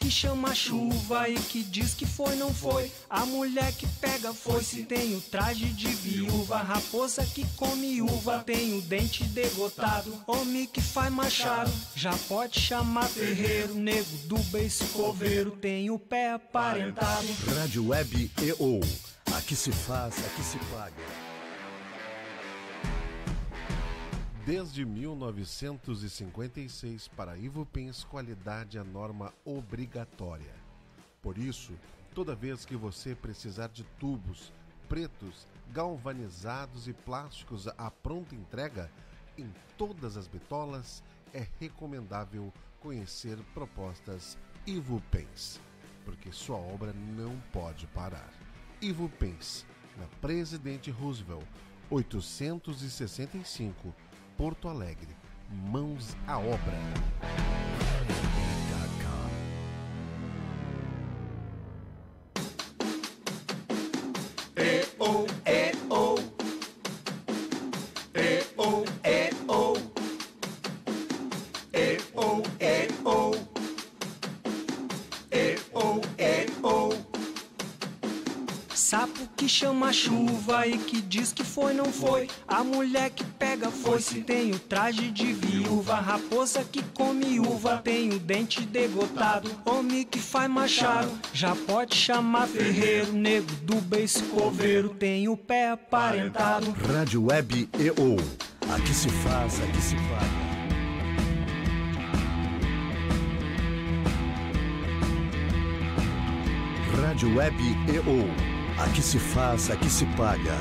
que chama chuva e que diz que foi, não foi. A mulher que pega foice tem o traje de viúva. Raposa que come uva tem o dente degotado. Homem que faz machado já pode chamar ferreiro. Nego do beiço coveiro tem o pé aparentado. Rádio Web EO. Aqui se faz, aqui se paga. Desde 1956, para Ivupens, qualidade é norma obrigatória. Por isso, toda vez que você precisar de tubos pretos, galvanizados e plásticos à pronta entrega, em todas as bitolas, é recomendável conhecer propostas Ivupens, porque sua obra não pode parar. Ivupens, na Presidente Roosevelt, 865, Porto Alegre. Mãos à obra. E-oh, e-oh. E-oh, e-oh. E-oh, e-oh. E-oh, e-oh. Sapo que chama chuva e que diz que foi, não foi. A mulher que pega foice tem o traje de viúva. Raposa que come uva tem o dente degotado. Homem que faz machado já pode chamar ferreiro. Nego do beiço coveiro tem o pé aparentado. Rádio Web EO. Aqui se faz, aqui se paga. Rádio Web EO. Aqui se faz, aqui se paga.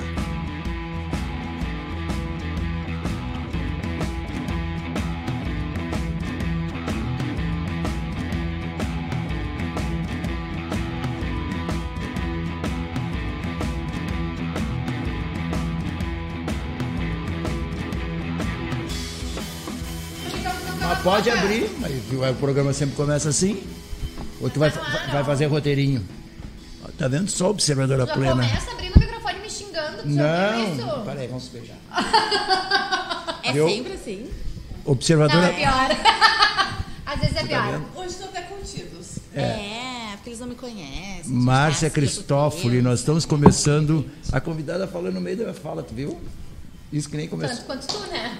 Mas pode abrir, mas o programa sempre começa assim. Ou tu vai fazer roteirinho. Tá vendo? Só observadora Já plena. começa abrindo o microfone me xingando. Tu já viu isso? Não, peraí, vamos beijar. É Viu? sempre assim? Observadora... Não, é pior. Às vezes é pior. Hoje estão até contidos. É, porque eles não me conhecem. Márcia Cristófoli, nós estamos começando. A convidada falando no meio da fala, tu viu? Isso que nem começou. Tanto quanto tu, né?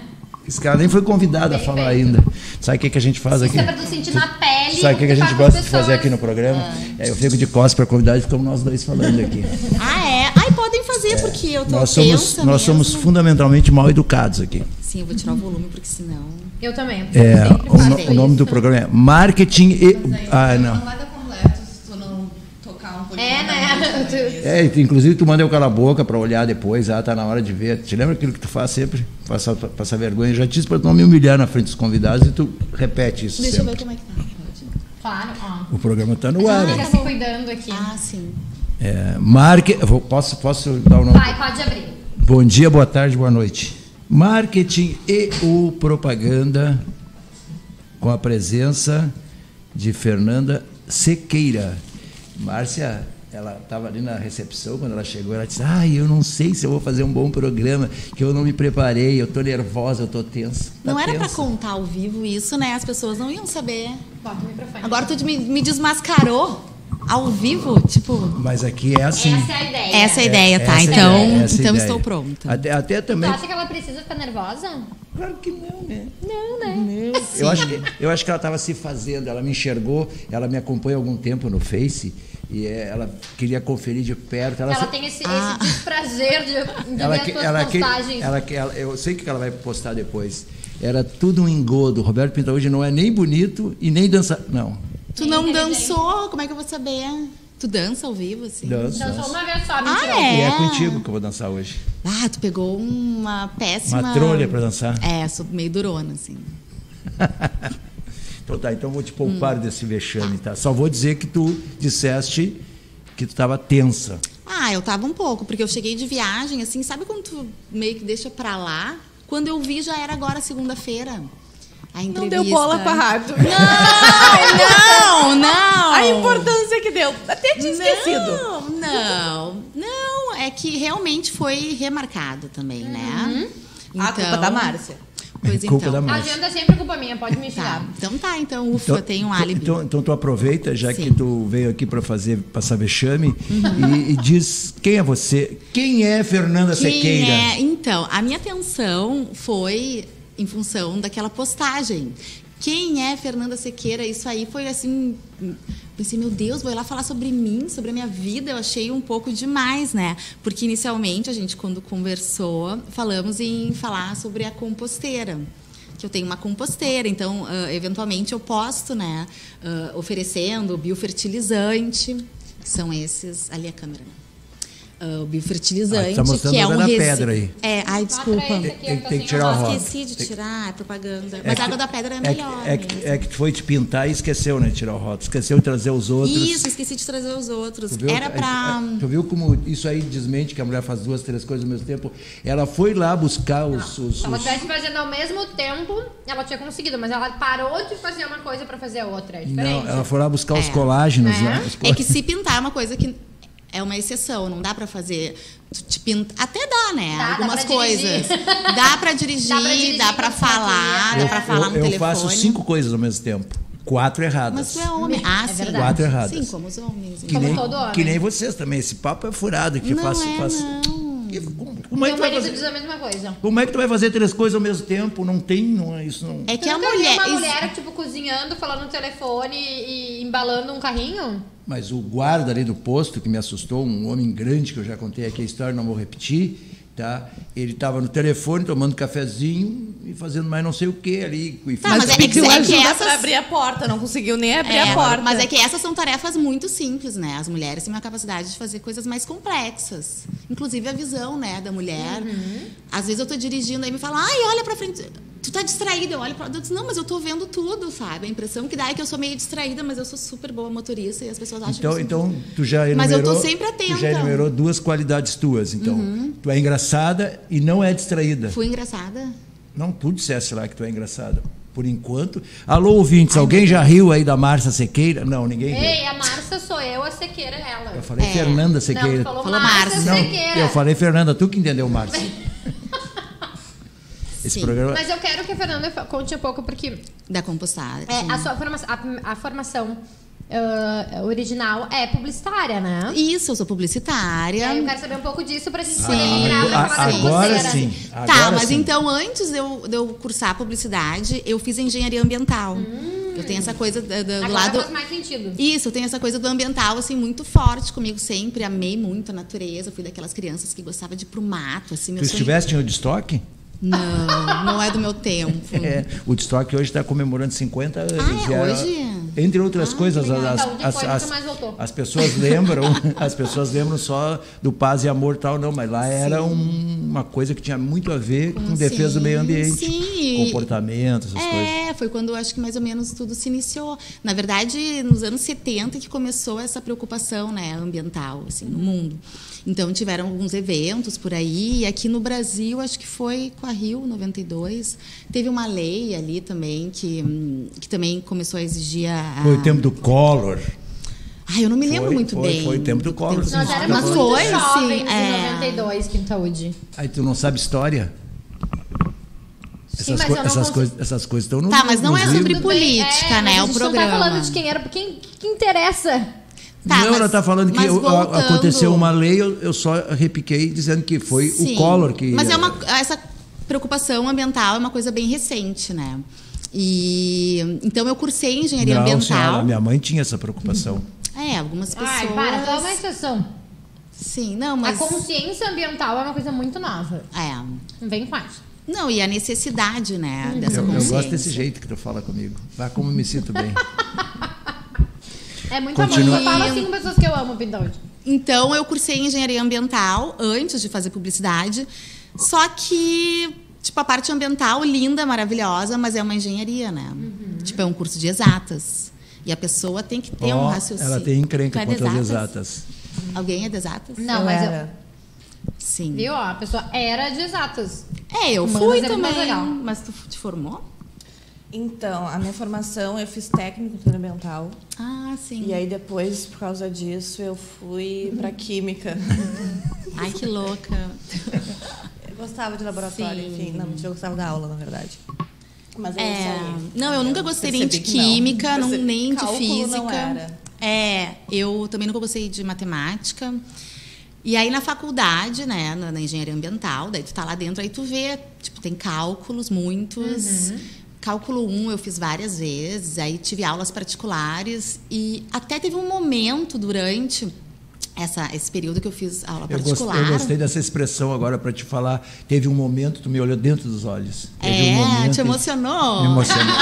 Esse cara nem foi convidado a falar ainda. Sabe o que a gente faz aqui? Isso é pra tu sentir na pele. Sabe o que a gente faz gosta com de fazer aqui no programa? Eu fico de costas para convidar e ficamos nós dois falando aqui. Ah, é? Ai, podem fazer, porque eu tô Nós tensa somos mesmo. fundamentalmente mal educados aqui. Sim, eu vou tirar o volume, porque senão... Eu também. O nome do programa é Marketing e... Ah, não. Não vai dar completo se tu não tocar um pouquinho. É, né? Inclusive tu manda eu calar a boca para olhar depois, tá na hora de ver. Te lembra aquilo que tu faz sempre? Passar vergonha. Eu já disse para tu não me humilhar na frente dos convidados e tu repete isso Deixa sempre. eu ver como é que tá. Claro, ó. O programa está no ar. Fica se cuidando aqui. Ah, sim. Posso dar o nome? Vai, pode abrir. Bom dia, boa tarde, boa noite. Marketing e ou propaganda, com a presença de Fernanda Sequeira. Márcia, ela estava ali na recepção, quando ela chegou, ela disse, eu não sei se eu vou fazer um bom programa, que eu não me preparei, eu estou nervosa, eu estou tensa. Não era para contar ao vivo isso, né? As pessoas não iam saber. Bota o microfone. Agora tu me desmascarou ao vivo, tipo... Mas aqui é assim. Essa é a ideia. Essa é a ideia, tá? Então estou pronta. Até também... Tu acha que ela precisa ficar nervosa? Claro que não, né? Não, né? Não. Eu acho que ela estava se fazendo, ela me enxergou, ela me acompanha há algum tempo no Face e ela queria conferir de perto. Ela tem esse desprazer de ver as tuas postagens. Eu sei o que ela vai postar depois. Era tudo um engodo. Roberto Pintaúde não é nem bonito e nem dança. Não. Tu não dançou? Como é que eu vou saber? Tu dança ao vivo, assim? Dançou uma vez só, mentira. E é contigo que eu vou dançar hoje. Tu pegou uma péssima... Uma trolha para dançar. Sou meio durona, assim. Então vou te poupar desse vexame, tá? Só vou dizer que tu disseste que tu estava tensa. Eu tava um pouco, porque eu cheguei de viagem, assim, sabe quando tu meio que deixa pra lá? Quando eu vi, já era agora segunda-feira. A entrevista... Não deu bola pra rádio. Não. A importância que deu. Até tinha esquecido. Não. É que realmente foi remarcado também, né? A culpa da Márcia. Pois Culpa então. da A Márcia. agenda é sempre culpa minha, pode me Tá, xingar. então ufa, tem um álibi. Então tu aproveita, já Sim. que tu veio aqui para passar vexame, e diz quem é você. Quem é Fernanda Sequeira? Então, a minha atenção foi em função daquela postagem. Quem é Fernanda Sequeira? Isso aí foi assim... Pensei, meu Deus, vou ir lá falar sobre mim, sobre a minha vida. Eu achei um pouco demais, né? Porque inicialmente a gente, quando conversou, falamos em falar sobre a composteira. Que eu tenho uma composteira, então, eventualmente, eu posto, né? Oferecendo biofertilizante, que são esses... Ali a câmera, né? O biofertilizante, tá mostrando que é água um da resíduo. pedra aí. Ai, desculpa. Mostra esse aqui, eu tô Tem que sem tirar o rótulo. rótulo. Esqueci de tirar, é propaganda. Mas a água da pedra é melhor. É que tu foi te pintar e esqueceu, né? Tirar o rótulo. Esqueceu de trazer os outros. Isso, esqueci de trazer os outros. Tu viu? Era pra... Tu viu como isso aí desmente que a mulher faz 2, 3 coisas ao mesmo tempo? Ela foi lá buscar os... Se ela estivesse fazendo ao mesmo tempo, ela tinha conseguido, mas ela parou de fazer uma coisa pra fazer a outra. É diferente. Não, ela foi lá buscar os colágenos. É. Né? É que se pintar é uma coisa que é uma exceção, não dá pra fazer... Te pinta... Até dá, né? Dá Algumas pra dirigir. coisas. Dá pra dirigir, dá pra falar, dá pra falar no telefone. Eu faço 5 coisas ao mesmo tempo. 4 erradas. Mas tu é homem. Ah, sim. verdade. 4 erradas. Sim, como os homens. Que Como nem, todo homem. que nem vocês também. Esse papo é furado. Que Não faço, é, faço... não. Como é que Meu tu vai marido fazer? diz a mesma coisa. Como é que tu vai fazer 3 coisas ao mesmo tempo? Não tem, não é isso não. É que Tu a nunca viu mulher... uma mulher, tipo, cozinhando, falando no telefone e embalando um carrinho? Mas o guarda ali do posto que me assustou, um homem grande que eu já contei aqui a história, não vou repetir, tá? Ele estava no telefone tomando cafezinho e fazendo mais não sei o que ali. Tá, mas é Pediu que ajuda essas- pra abrir a porta, não conseguiu nem abrir É, a porta. mas é que essas são tarefas muito simples, né? As mulheres têm uma capacidade de fazer coisas mais complexas. Inclusive a visão, né, da mulher. Às vezes eu tô dirigindo aí me falam, ai, olha pra frente. Tu tá distraída, eu olho pra... Eu digo, não, mas eu tô vendo tudo, sabe? A impressão que dá é que eu sou meio distraída, mas eu sou super boa motorista e as pessoas acham que eu sou... Então tu já enumerou... Mas eu tô sempre atenta. Tu já enumerou 2 qualidades tuas, então. Tu é engraçada e não é distraída. Fui engraçada? Não, tu disseste lá que tu é engraçada. Por enquanto. Alô, ouvintes, alguém já riu aí da Márcia Sequeira? Não, ninguém riu. Ei, a Márcia sou eu, a Sequeira é ela. Eu falei Fernanda Sequeira. Não, falou Falou Márcia Márcia. Sequeira. Eu falei Fernanda, tu que entendeu, Márcia. Esse Sim. programa... Mas eu quero que a Fernanda conte um pouco, porque Da compostagem. a sua formação original é publicitária, né? Isso, eu sou E publicitária. aí eu quero saber um pouco disso pra gente Sim. poder migrar pra falar da Agora composteira. sim. Tá, Agora mas sim. então antes de eu cursar publicidade, eu fiz engenharia ambiental. Eu tenho essa coisa do Agora lado... faz mais sentido. Isso, eu tenho essa coisa do ambiental, assim, muito forte comigo sempre. Amei muito a natureza. Fui daquelas crianças que gostava de ir pro mato, assim. Meu Tu sonho... estiveste no Woodstock? Não é do meu tempo. É, o Woodstock hoje está comemorando 50 anos. Ah, é? E era- Hoje? Entre outras coisas, legal. Então, depois nunca mais voltou. as pessoas lembram só do paz e amor e tal, não, mas lá era uma coisa que tinha muito a ver com defesa do meio ambiente, sim. comportamento, essas coisas. Foi quando eu acho que mais ou menos tudo se iniciou. Na verdade, nos anos 70 que começou essa preocupação, né, ambiental, assim, no mundo. Então, tiveram alguns eventos por aí. E aqui no Brasil, acho que foi com a Rio 92. Teve uma lei ali também que também começou a exigir a... Foi o tempo do Collor. Ai, eu não me lembro muito bem. Foi o tempo do Collor. tempo sim. do Nós Collor. éramos Mas muito foi, jovens sim, em 92, Quintaúde. Aí tu não sabe história? Sim, mas eu não consigo... Essas coisas estão no Tá, mas não no é livro. sobre política, né? mas É a o gente programa. não tá falando de quem era... Quem interessa? Tá, não, mas- ela está falando que mas voltando- aconteceu uma lei, eu só repiquei dizendo que foi Sim, o Collor que... Mas essa preocupação ambiental é uma coisa bem recente, né? E então eu cursei engenharia Não, ambiental. senhora, minha mãe tinha essa preocupação. Algumas pessoas. Ai, para, tu é uma exceção. Sim, não, mas A consciência ambiental é uma coisa muito nova. Não vem com essa. Não, e a necessidade, né, dessa Eu consciência. gosto desse jeito que tu fala comigo. Vá como eu me sinto bem. É muito Continua. amor. Eu falo assim com pessoas que eu amo, Pintaúde. Então eu cursei engenharia ambiental antes de fazer publicidade. Só que tipo a parte ambiental linda, maravilhosa, mas é uma engenharia, né? Tipo é um curso de exatas. E a pessoa tem que ter um raciocínio. Ela tem encrenca Tu é de contra as exatas. Alguém é de exatas? Não, Eu mas era. Sim. Viu? Ó, a pessoa era de exatas. Eu Humanas fui é muito mais também. legal. Mas tu te formou? Então, a minha formação, eu fiz técnico em cultura ambiental. Ah, sim. E aí depois, por causa disso, eu fui para química. Ai, que louca. Gostava de laboratório, Sim. enfim. Não, eu gostava da aula, na verdade. Mas é isso aí. Não, eu nunca gostei nem de Percebi que não. química, Percebi nem que de cálculo física. não era. Eu também nunca gostei de matemática. E aí na faculdade, né, na engenharia ambiental, daí tu tá lá dentro, aí tu vê, tipo, tem cálculos, muitos. Cálculo 1 eu fiz várias vezes, aí tive aulas particulares e até teve um momento durante esse período que eu fiz aula particular. Eu gostei dessa expressão agora para te falar. Teve um momento, tu me olhou dentro dos olhos. Teve um momento te emocionou? Me emocionou.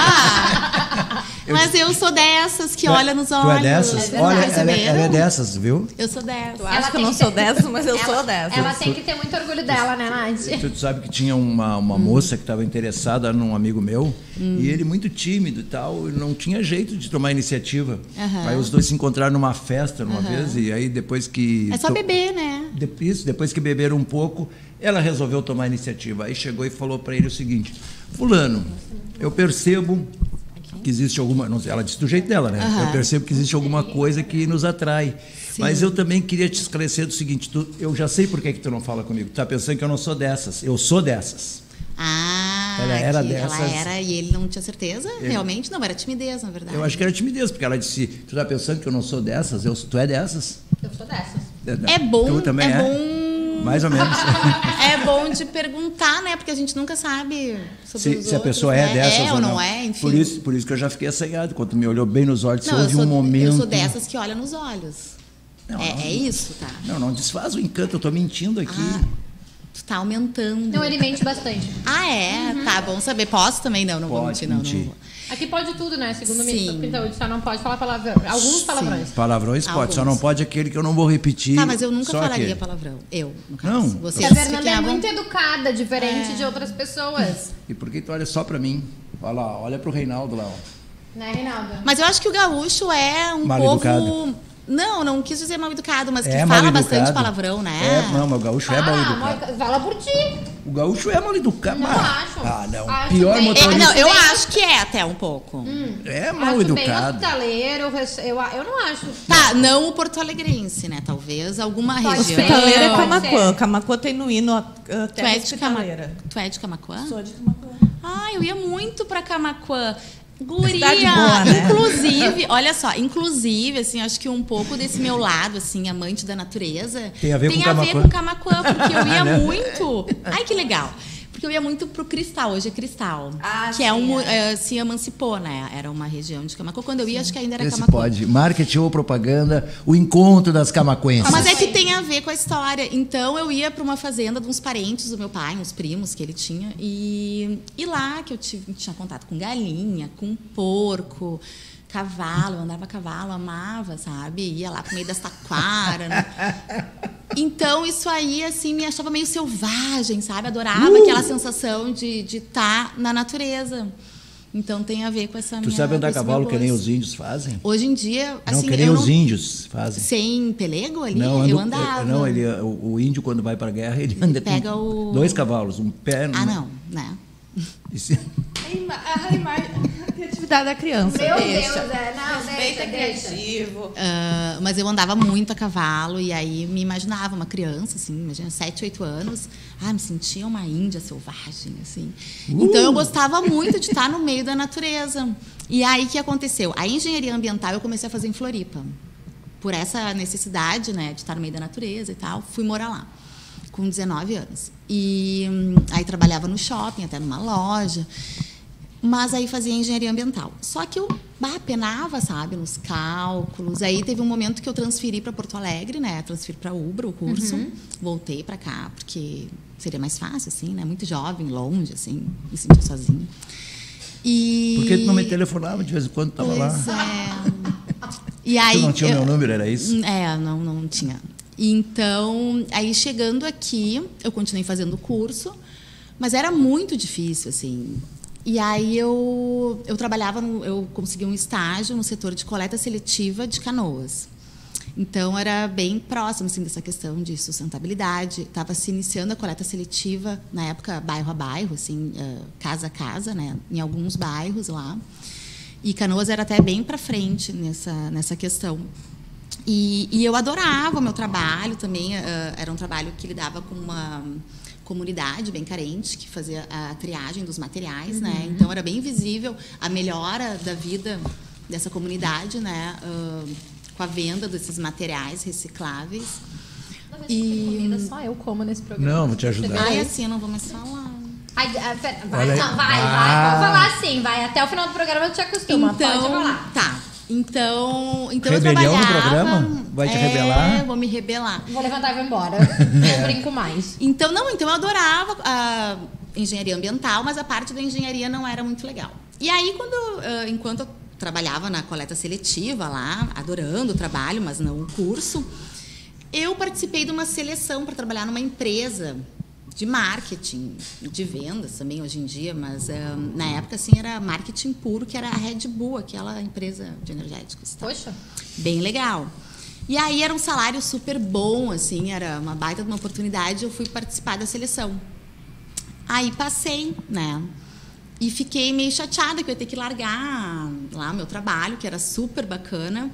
Mas eu sou dessas que olha nos olhos. Tu é dessas? Olha, ela perceberam? é dessas, viu? Eu sou dessas. Tu acha que eu não sou dessas, mas eu sou dessas. Ela tem que ter muito orgulho dela, né, Nath? Tu sabe que tinha uma moça que estava interessada num amigo meu, e ele muito tímido e tal, não tinha jeito de tomar iniciativa. Aí os dois se encontraram numa festa uma vez, e aí depois que... É só beber, né? Depois que beberam um pouco, ela resolveu tomar iniciativa. Aí chegou e falou para ele o seguinte: fulano, eu percebo que existe alguma... Não sei, ela disse do jeito dela, né? Eu percebo que existe alguma coisa que nos atrai. Sim. Mas eu também queria te esclarecer do seguinte: eu já sei por que tu não fala comigo. Tu tá pensando que eu não sou dessas. Eu sou dessas. Ela era dessas. Ela era e ele não tinha certeza? Realmente não, era timidez, na verdade. Eu acho que era timidez, porque ela disse: tu tá pensando que eu não sou dessas? Tu é dessas? Eu sou dessas. É bom, tu também é bom. Mais ou menos. É bom de perguntar, né? Porque a gente nunca sabe sobre se a pessoa é dessas ou não. É, enfim. Por isso que eu já fiquei assanhado. Quando tu me olhou bem nos olhos, não, houve um momento... Eu sou dessas que olha nos olhos. Não, é isso, tá? Não desfaz o encanto, eu tô mentindo aqui. Tu tá aumentando. Não, ele mente bastante. Tá bom saber. Posso também? Não vou mentir, não. Aqui pode tudo, né? Segundo o Sim. Mito Pintaúde, só não pode falar palavrão. Alguns palavrões. Palavrões pode, só não pode aquele que eu não vou repetir. Tá, mas eu nunca falaria aquele. Palavrão. Eu, no caso. Não. Vocês A Fernanda é muito educada, diferente de outras pessoas. E por que tu olha só pra mim? Olha lá, olha pro Reinaldo lá, ó. Né, Reinaldo? Mas eu acho que o gaúcho é um mal povo... educado. Não quis dizer mal educado, mas que É fala mal bastante educado. palavrão, né? Não, mas o gaúcho é mal educado. Fala por ti. O gaúcho é mal educado. Não acho. Não. Acho Pior bem. motorista. Não, eu acho que é até um pouco. É mal Acho bem educado. hospitaleiro, eu não acho. Tá, não o porto-alegrense, né? Talvez alguma Pode região. ser. Hospitaleira é Pode Camaquã. ser. Camaquã tem no hino Tu até é de hospitaleira. Tu é de Camaquã? Sou de Camaquã. Eu ia muito pra Camaquã. Guria, Cidade boa, né? inclusive, olha só, assim, acho que um pouco desse meu lado, assim, amante da natureza, Tem a ver com Camaquã, porque eu ia muito. Ai, que legal. Porque eu ia muito pro Cristal, hoje é Cristal. Que se emancipou, né? Era uma região de Camaquã. Quando eu ia, acho que ainda era Esse Camaquã. pode. Marketing ou propaganda, o encontro das camaquenses. Mas é que tem a ver com a história. Então, eu ia para uma fazenda de uns parentes do meu pai, uns primos que ele tinha. E lá que eu tinha contato com galinha, com porco, cavalo. Eu andava a cavalo, amava, sabe? Ia lá pro meio das taquaras. Né? Então, isso aí, assim, me achava meio selvagem, sabe? Adorava aquela sensação de estar na natureza. Então, tem a ver com essa minha... Tu sabe andar a cavalo que nem gosto. os índios fazem? Hoje em dia, assim... Não, que nem os índios fazem. Sem pelego ali? Não, eu andava. Não, o índio, quando vai pra guerra, ele anda pega com 2 cavalos, um pé... não, né? A criatividade da criança. Meu deixa. Deus, não, Respeita deixa. criativo. Mas eu andava muito a cavalo e aí me imaginava uma criança, assim, imagina, 7, 8 anos. Me sentia uma índia selvagem, assim. Então eu gostava muito de estar no meio da natureza. E aí o que aconteceu? A engenharia ambiental eu comecei a fazer em Floripa. Por essa necessidade, né, de estar no meio da natureza e tal, fui morar lá. Com 19 anos. E aí trabalhava no shopping, até numa loja. Mas aí fazia engenharia ambiental. Só que eu penava, sabe, nos cálculos. Aí teve um momento que eu transferi para Porto Alegre, né? Transferi para Ubra o curso. Voltei para cá, porque seria mais fácil, assim, né? Muito jovem, longe, assim, me sentia sozinha. Por que tu não me telefonava de vez em quando? Tava lá. E aí, tu não tinha o meu número, era isso? Não tinha. Então, aí chegando aqui, eu continuei fazendo o curso, mas era muito difícil, assim. E aí eu trabalhava, eu consegui um estágio no setor de coleta seletiva de Canoas. Então, era bem próximo, assim, dessa questão de sustentabilidade. Estava se iniciando a coleta seletiva, na época, bairro a bairro, assim, casa a casa, né, em alguns bairros lá. E Canoas era até bem para frente nessa questão. E eu adorava o meu trabalho também. Era um trabalho que lidava com comunidade bem carente, que fazia a triagem dos materiais, né? Então era bem visível a melhora da vida dessa comunidade, né? Com a venda desses materiais recicláveis. Comida só eu como nesse programa. Não, vou te ajudar. Ai, assim eu não vou mais falar. Vai, Olha aí. não, vai. Pode falar assim, vai. Até o final do programa eu te acostumo. Pode falar. Tá. Então Rebelião eu no trabalhava... programa? Vai te rebelar? Vou me rebelar. Vou levantar e vou embora. Não brinco mais. Então eu adorava a engenharia ambiental, mas a parte da engenharia não era muito legal. E aí, enquanto eu trabalhava na coleta seletiva lá, adorando o trabalho, mas não o curso, eu participei de uma seleção para trabalhar numa empresa de marketing, de vendas também hoje em dia, mas na época assim era marketing puro, que era a Red Bull, aquela empresa de energéticos. Tá? Poxa. Bem legal. E aí era um salário super bom, assim, era uma baita de uma oportunidade, eu fui participar da seleção. Aí passei, né? E fiquei meio chateada que eu ia ter que largar lá o meu trabalho, que era super bacana.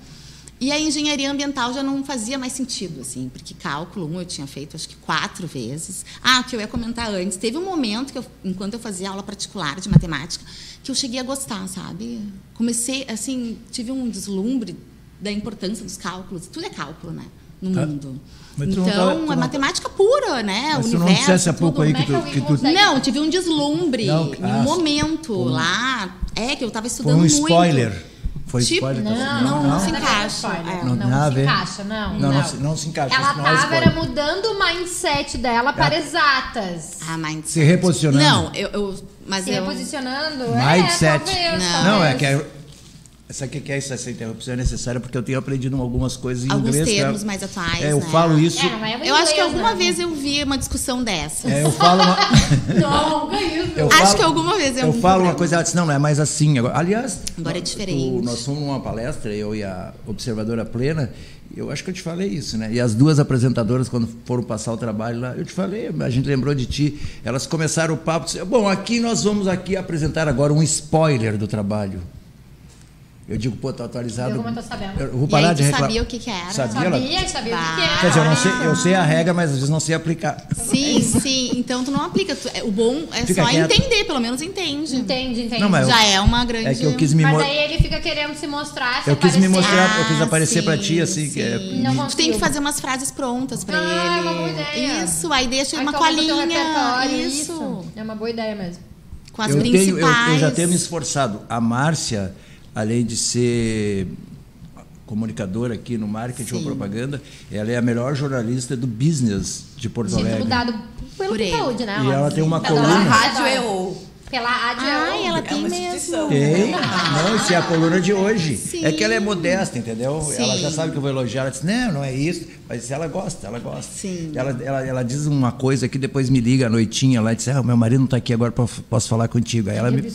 E a engenharia ambiental já não fazia mais sentido, assim, porque cálculo 1 eu tinha feito acho que 4 vezes. O que eu ia comentar antes, teve um momento que enquanto eu fazia aula particular de matemática, que eu cheguei a gostar, sabe? Comecei, assim, tive um deslumbre da importância dos cálculos. Tudo é cálculo, né? No mundo. Então, é matemática pura, né? Mas o tu não universo, dissesse há pouco aí que tu... Não, tive um deslumbre em um momento lá. Que eu estava estudando muito. Foi um spoiler. Foi tipo, spoiler. Não se encaixa. Não se encaixa, não. Não se encaixa. Ela estava mudando o mindset dela para exatas. Mindset. Se reposicionando. Mas se reposicionando, mindset. Talvez. Essa interrupção é necessária porque eu tenho aprendido algumas coisas em alguns inglês. Alguns termos mais atuais, eu falo isso... eu acho que alguma vez eu vi uma discussão dessa. Eu falo uma... Acho que alguma vez eu falo uma coisa, ela disse, não é mais assim. Aliás, agora é diferente. Nós fomos numa palestra, eu e a observadora Plena, eu acho que eu te falei isso, né? E as duas apresentadoras, quando foram passar o trabalho lá, eu te falei, a gente lembrou de ti, elas começaram o papo, disseram, bom, aqui nós vamos apresentar agora um spoiler do trabalho. Eu digo, pô, tá atualizado. Eu tô sabendo. Eu vou parar de reclamar. Sabia o que era? Sabia o que era. Quer dizer, eu sei a regra, mas às vezes não sei aplicar. Sim. Então tu não aplica. O bom é fica só quieto. Entender, pelo menos entende. Entende. Não, mas já é uma grande... É que eu quis me Mas aí ele fica querendo se mostrar, eu quis me mostrar, eu quis aparecer pra ti, assim. Não tu tem que fazer umas frases prontas pra ele. É uma boa ideia. Isso, aí deixa uma colinha. Isso. É uma boa ideia mesmo. Com as principais. Eu já tenho me esforçado. A Márcia, além de ser comunicadora aqui no marketing ou propaganda, ela é a melhor jornalista do business de Porto Alegre. Mudado pelo conteúdo, né? E ela tem uma coluna... Pela rádio EO. Pela rádio EO. Ela tem mesmo. Tem. Não, isso é a coluna de hoje. Sim. É que ela é modesta, entendeu? Sim. Ela já sabe que eu vou elogiar. Ela disse, não é isso. Mas ela gosta. Sim. Ela diz uma coisa que depois me liga à noitinha lá e diz, meu marido não está aqui agora, posso falar contigo. Aí ela me...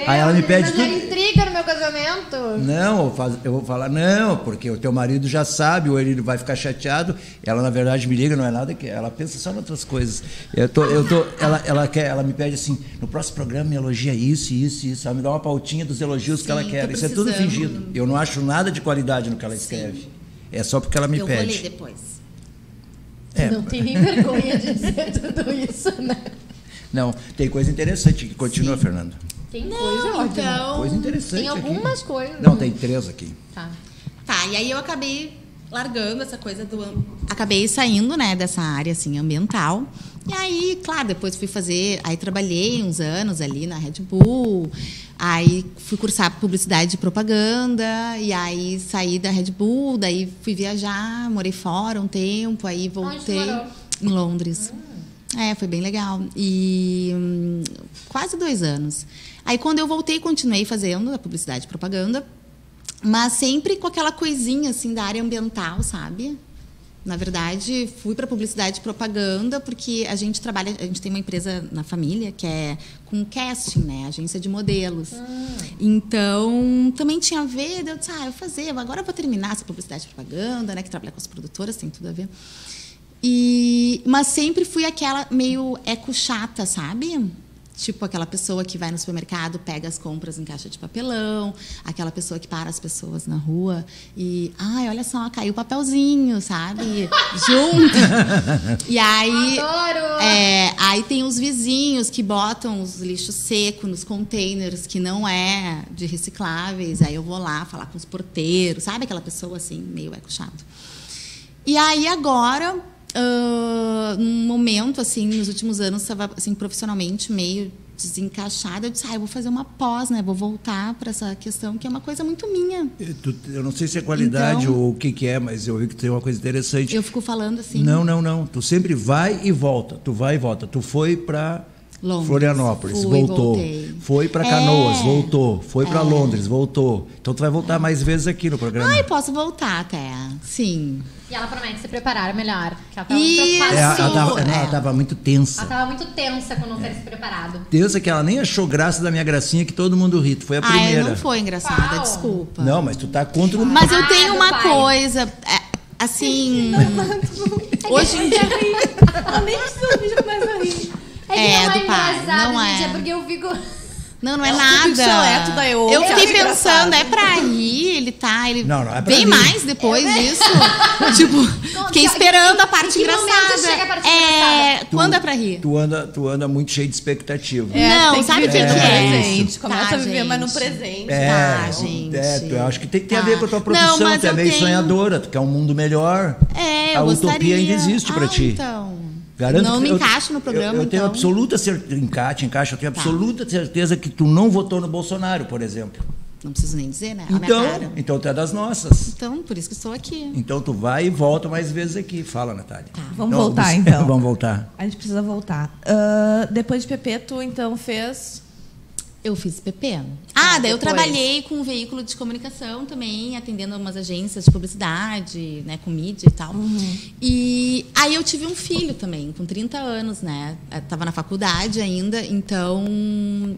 Aí ela me pede tudo. Intriga no meu casamento. Não, eu vou falar, não, porque o teu marido já sabe, ou ele vai ficar chateado. Ela, na verdade, me liga, não é nada que ela pensa só em outras coisas. Ela me pede assim, no próximo programa me elogia isso. Ela me dá uma pautinha dos elogios que ela quer. Isso é tudo fingido. Eu não acho nada de qualidade no que ela escreve. É só porque ela me pede. Eu vou ler depois. Não tem nem vergonha de dizer tudo isso, né? Não, tem coisa interessante que continua, Fernanda. Tem coisa ótima. Então, coisa interessante. Tem algumas coisas. Não, tem 3 aqui. Tá, e aí eu acabei largando essa coisa do... Acabei saindo, né, dessa área, assim, ambiental. E aí, claro, depois fui fazer... Aí trabalhei uns anos ali na Red Bull. Aí fui cursar publicidade e propaganda. E aí saí da Red Bull. Daí fui viajar, morei fora um tempo. Aí voltei... Onde tu morou? Em Londres. Foi bem legal. E quase 2 anos. Aí, quando eu voltei, continuei fazendo a publicidade e propaganda, mas sempre com aquela coisinha, assim, da área ambiental, sabe? Na verdade, fui para publicidade e propaganda porque a gente tem uma empresa na família que é com casting, né? Agência de modelos. Então, também tinha a ver, eu disse, eu vou fazer, agora eu vou terminar essa publicidade e propaganda, né? Que trabalha com as produtoras, tem tudo a ver. Mas sempre fui aquela meio eco chata, sabe? Tipo aquela pessoa que vai no supermercado, pega as compras em caixa de papelão, aquela pessoa que para as pessoas na rua e, ai, olha só, caiu o papelzinho, sabe? Junto. E aí, Adoro! aí tem os vizinhos que botam os lixos secos nos containers que não é de recicláveis. Aí eu vou lá falar com os porteiros, sabe aquela pessoa assim, meio eco-chato. E aí agora, num momento, assim, nos últimos anos, estava assim, profissionalmente meio desencaixada. Eu disse, eu vou fazer uma pós, né? Vou voltar para essa questão, que é uma coisa muito minha. Eu não sei se é qualidade Então, ou o que é, mas eu vi que tem uma coisa interessante. Eu fico falando assim... Não. Tu sempre vai e volta. Tu vai e volta. Tu foi para Florianópolis, voltou. Voltei. Foi para Canoas, voltou. Foi para Londres, voltou. Então tu vai voltar mais vezes aqui no programa. Eu posso voltar até, sim. E ela promete se preparar melhor. Que ela tava Isso. preocupada. Ela estava muito tensa. Ela tava muito tensa com não ter se preparado. Tensa que ela nem achou graça da minha gracinha, que todo mundo ri. Tu foi a primeira. Não foi engraçada, Uau. desculpa. Não, mas tu tá contra o... Mas eu tenho meu uma pai. coisa, assim... Hoje em dia... Ela nem precisa vídeo começa a rir. É que não do é pai, engraçado, não gente, é. é porque eu fico... Não é É um nada. pixeleto da Eu. Eu Eu fiquei acho pensando, engraçado. é pra rir, ele Não é pra vem rir. mais depois disso. Tipo, fiquei esperando a parte em que momento engraçada. chega a parte engraçada? Quando é pra rir? Tu anda muito cheio de expectativa. Não, tem que sabe o que viver no é? presente. Começa Tá, a viver mais no gente. presente. Tá, gente. Eu acho que tem a Tá. ver com a tua profissão. Não, mas Tu é eu meio tenho- sonhadora, tu quer um mundo melhor. É, A eu utopia gostaria. ainda existe pra ti. Então. Garanto Não que me eu- encaixo no programa, eu tenho então. absoluta certeza. Encaixa, eu tenho absoluta certeza que tu não votou no Bolsonaro, por exemplo. Não preciso nem dizer, né? A minha cara. Então tu é das nossas. Então, por isso que estou aqui. Então tu vai e volta mais vezes aqui. Fala, Natália. Vamos voltar, então. Vamos voltar. A gente precisa voltar. Depois de PP, tu então fez... Eu fiz PP. Daí eu depois. trabalhei com um veículo de comunicação também, atendendo umas agências de publicidade, né, com mídia e tal. E aí eu tive um filho também, com 30 anos, né? Estava na faculdade ainda, então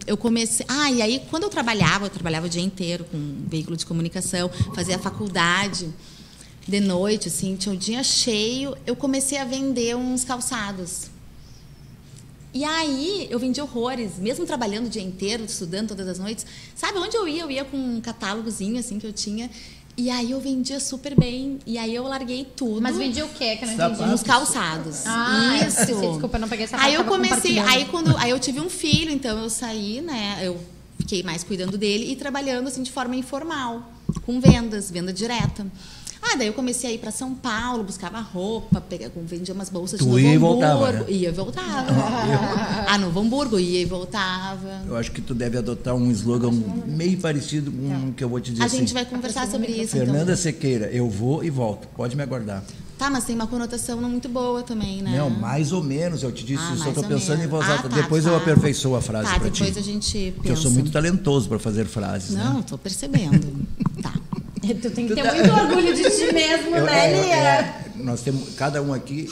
eu comecei... e aí quando eu trabalhava o dia inteiro com um veículo de comunicação, fazia a faculdade de noite, assim, tinha o dia cheio, eu comecei a vender uns calçados. E aí, eu vendi horrores, mesmo trabalhando o dia inteiro, estudando todas as noites. Sabe onde eu ia? Eu ia com um catálogozinho, assim, que eu tinha. E aí, eu vendia super bem. E aí, eu larguei tudo. Mas vendia o quê? Que eu não Sapato. entendi. Uns calçados. Eu Isso. esqueci, desculpa, eu não peguei essa Aí, eu parte, tava comecei... compartilhando. Aí, eu tive um filho, então, eu saí, né? Eu fiquei mais cuidando dele e trabalhando, assim, de forma informal. Com venda direta. Daí eu comecei a ir para São Paulo, buscava roupa, vendia umas bolsas de Novo ia e Hamburgo. voltava, né? Ia e voltava. Novo Hamburgo, ia e voltava. Eu acho que tu deve adotar um slogan meio parecido com o que eu vou te dizer A assim. gente vai conversar sobre isso. Fernanda Então. Sequeira, eu vou e volto. Pode me aguardar. Tá, mas tem uma conotação não muito boa também, né? Não, mais ou menos, eu te disse, eu só mais estou ou pensando em menos. voz alta. Tá, Depois eu tá. aperfeiçoo a frase Tá, para ti. depois a gente pensa. Porque eu sou muito talentoso para fazer frases, né? Não, tô percebendo. Tá. Tu tem que ter muito orgulho de ti mesmo, né, Lia? Nós temos, cada um aqui,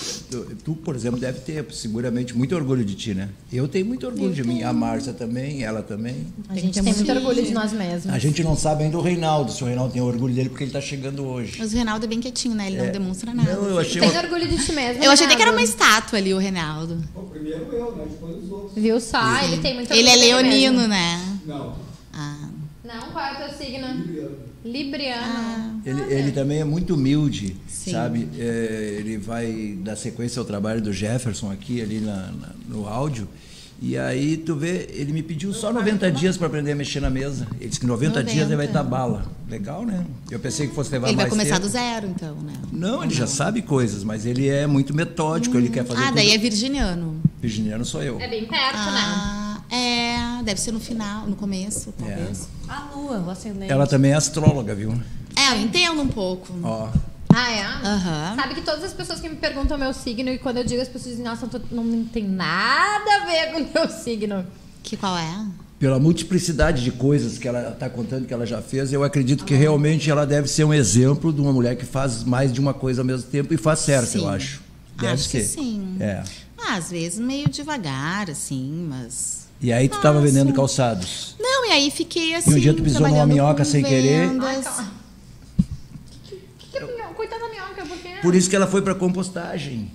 tu, por exemplo, deve ter seguramente muito orgulho de ti, né? Eu tenho muito orgulho de mim, a Márcia também, ela também. A gente tem muito orgulho de nós mesmos. A gente não sabe ainda o Reinaldo, se o Reinaldo tem orgulho dele, porque ele está chegando hoje. Mas o Reinaldo é bem quietinho, né? Ele não demonstra nada. Não, eu achei Tem orgulho de ti mesmo. Eu achei até que era uma Renato. estátua ali, o Reinaldo. Primeiro eu, né? Depois os outros. Viu só? Ele tem muito Ele orgulho é dele leonino, mesmo. né? Não. Não, qual é o teu signo? Libriano. Ele também é muito humilde, Sim. sabe? Ele vai dar sequência ao trabalho do Jefferson aqui, ali no áudio. E aí, tu vê, ele me pediu só 90 dias para aprender a mexer na mesa. Ele disse que 90 dias ele vai estar bala. Legal, né? Eu pensei que fosse levar Ele mais vai começar tempo. do zero, então, né? Não, ele já sabe coisas, mas ele é muito metódico, ele quer fazer tudo. Daí é virginiano. Virginiano sou eu. É bem perto, né? Deve ser no final, no começo, talvez. A lua, o ascendente. Ela também é astróloga, viu? Eu entendo um pouco. Ó, É? Aham. Sabe que todas as pessoas que me perguntam o meu signo e quando eu digo as pessoas dizem, nossa, não tem nada a ver com o meu signo. Que qual é? pela multiplicidade de coisas que ela está contando que ela já fez, eu acredito que realmente ela deve ser um exemplo de uma mulher que faz mais de uma coisa ao mesmo tempo e faz certo, Sim. eu acho. Deve Acho ser. que sim. É. Às vezes meio devagar, assim, mas... E aí tu estava vendendo calçados. Não, e aí fiquei assim, E um dia tu pisou numa trabalhando minhoca com sem querer. vendas. Que minhoca? Coitada da minhoca, por quê? Por isso que ela foi para compostagem.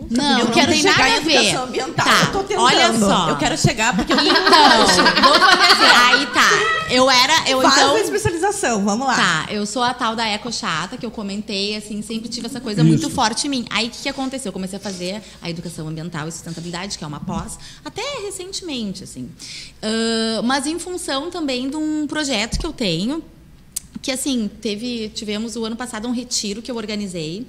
Não, Eu quero tem chegar nada em a ver. educação ambiental. Tá, Eu tô tentando. olha só. Eu quero chegar porque eu Então, vou fazer assim. Aí tá. Faz Então. a especialização, vamos lá. Tá, eu sou a tal da eco chata, que eu comentei, assim, sempre tive essa coisa muito forte em mim. Aí, o que aconteceu? Eu comecei a fazer a educação ambiental e sustentabilidade, que é uma pós, até recentemente, assim. Mas em função também de um projeto que eu tenho, que, assim, tivemos o ano passado um retiro que eu organizei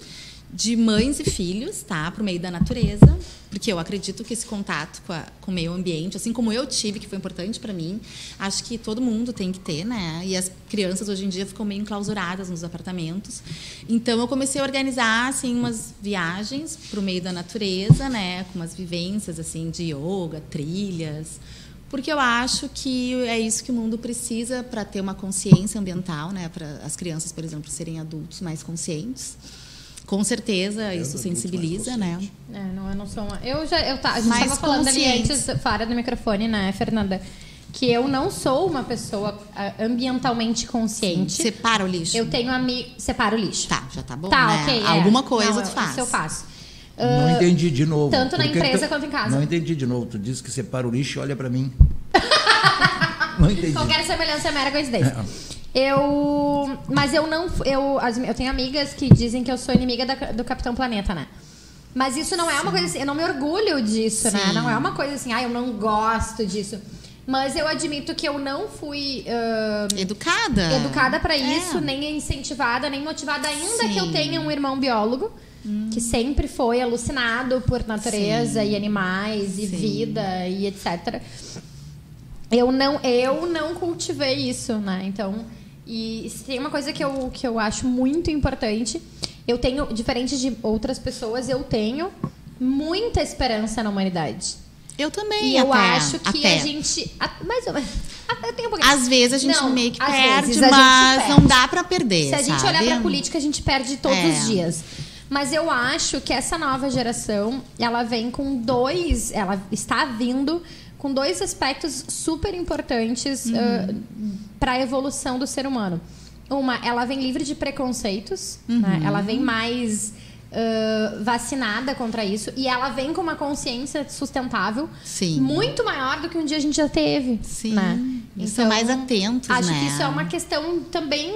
de mães e filhos, tá, para o meio da natureza, porque eu acredito que esse contato com o meio ambiente, assim como eu tive, que foi importante para mim, acho que todo mundo tem que ter, né? E as crianças hoje em dia ficam meio enclausuradas nos apartamentos. Então eu comecei a organizar assim umas viagens para o meio da natureza, né? Com umas vivências assim de yoga, trilhas, porque eu acho que é isso que o mundo precisa para ter uma consciência ambiental, né? Para as crianças, por exemplo, serem adultos mais conscientes. Com certeza, isso sensibiliza, né? Eu não sou uma... a gente Mais estava falando ali consciente. antes, fora do microfone, né, Fernanda? Que eu não sou uma pessoa ambientalmente consciente. Separa o lixo. Eu tenho separa o lixo. Tá, já tá bom, Tá, né? ok. Alguma coisa Não, tu faz. Isso eu faço. Não entendi de novo. Tanto na Por que empresa quanto em casa. Não entendi de novo. Tu disse que separa o lixo e olha pra mim. Não entendi. Qualquer semelhança é mera coincidência. Mas eu não... Eu tenho amigas que dizem que eu sou inimiga do Capitão Planeta, né? Mas isso não é uma coisa assim... Eu não me orgulho disso, né? Não é uma coisa assim... eu não gosto disso. Mas eu admito que eu não fui... educada para isso, nem incentivada, nem motivada. Ainda que eu tenha um irmão biólogo, que sempre foi alucinado por natureza e animais e vida e etc. Eu não cultivei isso, né? Então, e se tem uma coisa que eu acho muito importante, eu tenho, diferente de outras pessoas, eu tenho muita esperança na humanidade. Eu também, e eu acho que a gente... Mais ou menos... Eu tenho um pouquinho. Às vezes a gente meio que perde, a mas gente não dá pra perder, Se a gente olhar pra política, a gente perde todos os dias. Mas eu acho que essa nova geração, ela vem com ela está vindo com dois aspectos super importantes para a evolução do ser humano. Ela vem livre de preconceitos, né? Ela vem mais vacinada contra isso, e ela vem com uma consciência sustentável muito maior do que um dia a gente já teve. Né? Eles são mais atentos, acho né? que isso é uma questão também...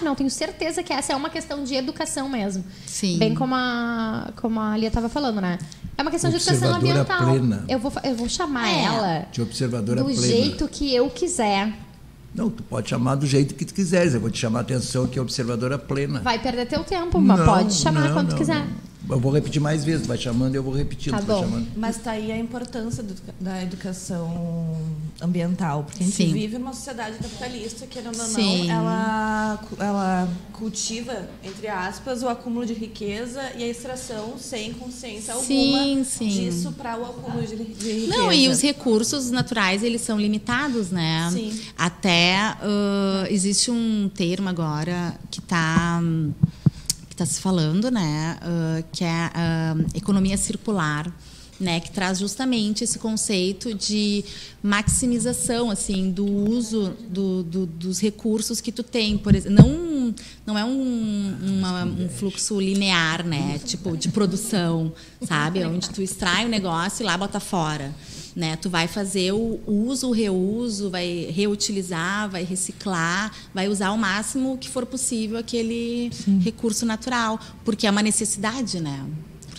Não, tenho certeza que essa é uma questão de educação mesmo. Sim. Bem como a Lia estava falando, né? É uma questão de educação ambiental. Plena. Eu vou chamar ela de observadora do plena. jeito que eu quiser. Não, tu pode chamar do jeito que tu quiseres. Eu vou te chamar a atenção que é observadora plena. Vai perder teu tempo, mas pode chamar quando quiser. Não. Eu vou repetir mais vezes. Tu vai chamando e eu vou repetindo. Tá bom. Mas tá aí a importância da educação ambiental. Porque a gente vive numa sociedade capitalista, querendo ou não, ela cultiva, entre aspas, o acúmulo de riqueza e a extração sem consciência alguma disso para o acúmulo de riqueza. Não, e os recursos naturais, eles são limitados, né? Sim. Até existe um termo agora que está se falando, né? Que é a economia circular, né? Que traz justamente esse conceito de maximização, assim, do uso dos recursos que tu tem, por exemplo. Não é um fluxo linear, né? Tipo, de produção, sabe? Onde tu extrai o negócio e lá bota fora. Né? Tu vai fazer o uso, o reuso, vai reutilizar, vai reciclar, vai usar o máximo que for possível aquele recurso natural, porque é uma necessidade, né?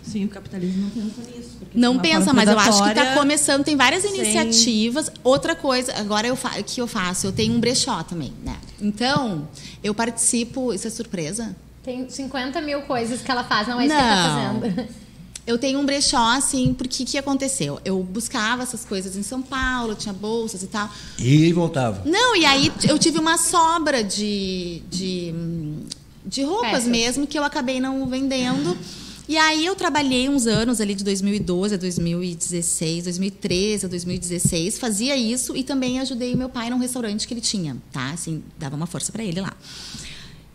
Sim, o capitalismo não pensa nisso. Não pensa, mas eu acho que está começando, tem várias iniciativas. Outra coisa, agora o que eu faço? Eu tenho um brechó também, né? Então, eu participo, isso é surpresa? Tem 50 mil coisas que ela faz, não é isso que ela está fazendo. Eu tenho um brechó, assim, porque o que aconteceu? Eu buscava essas coisas em São Paulo, tinha bolsas e tal. E voltava. Não, e aí eu tive uma sobra de roupas mesmo, que eu acabei não vendendo. E aí eu trabalhei uns anos ali de 2012 a 2016, 2013 a 2016, fazia isso e também ajudei meu pai num restaurante que ele tinha, tá? Assim, dava uma força para ele lá.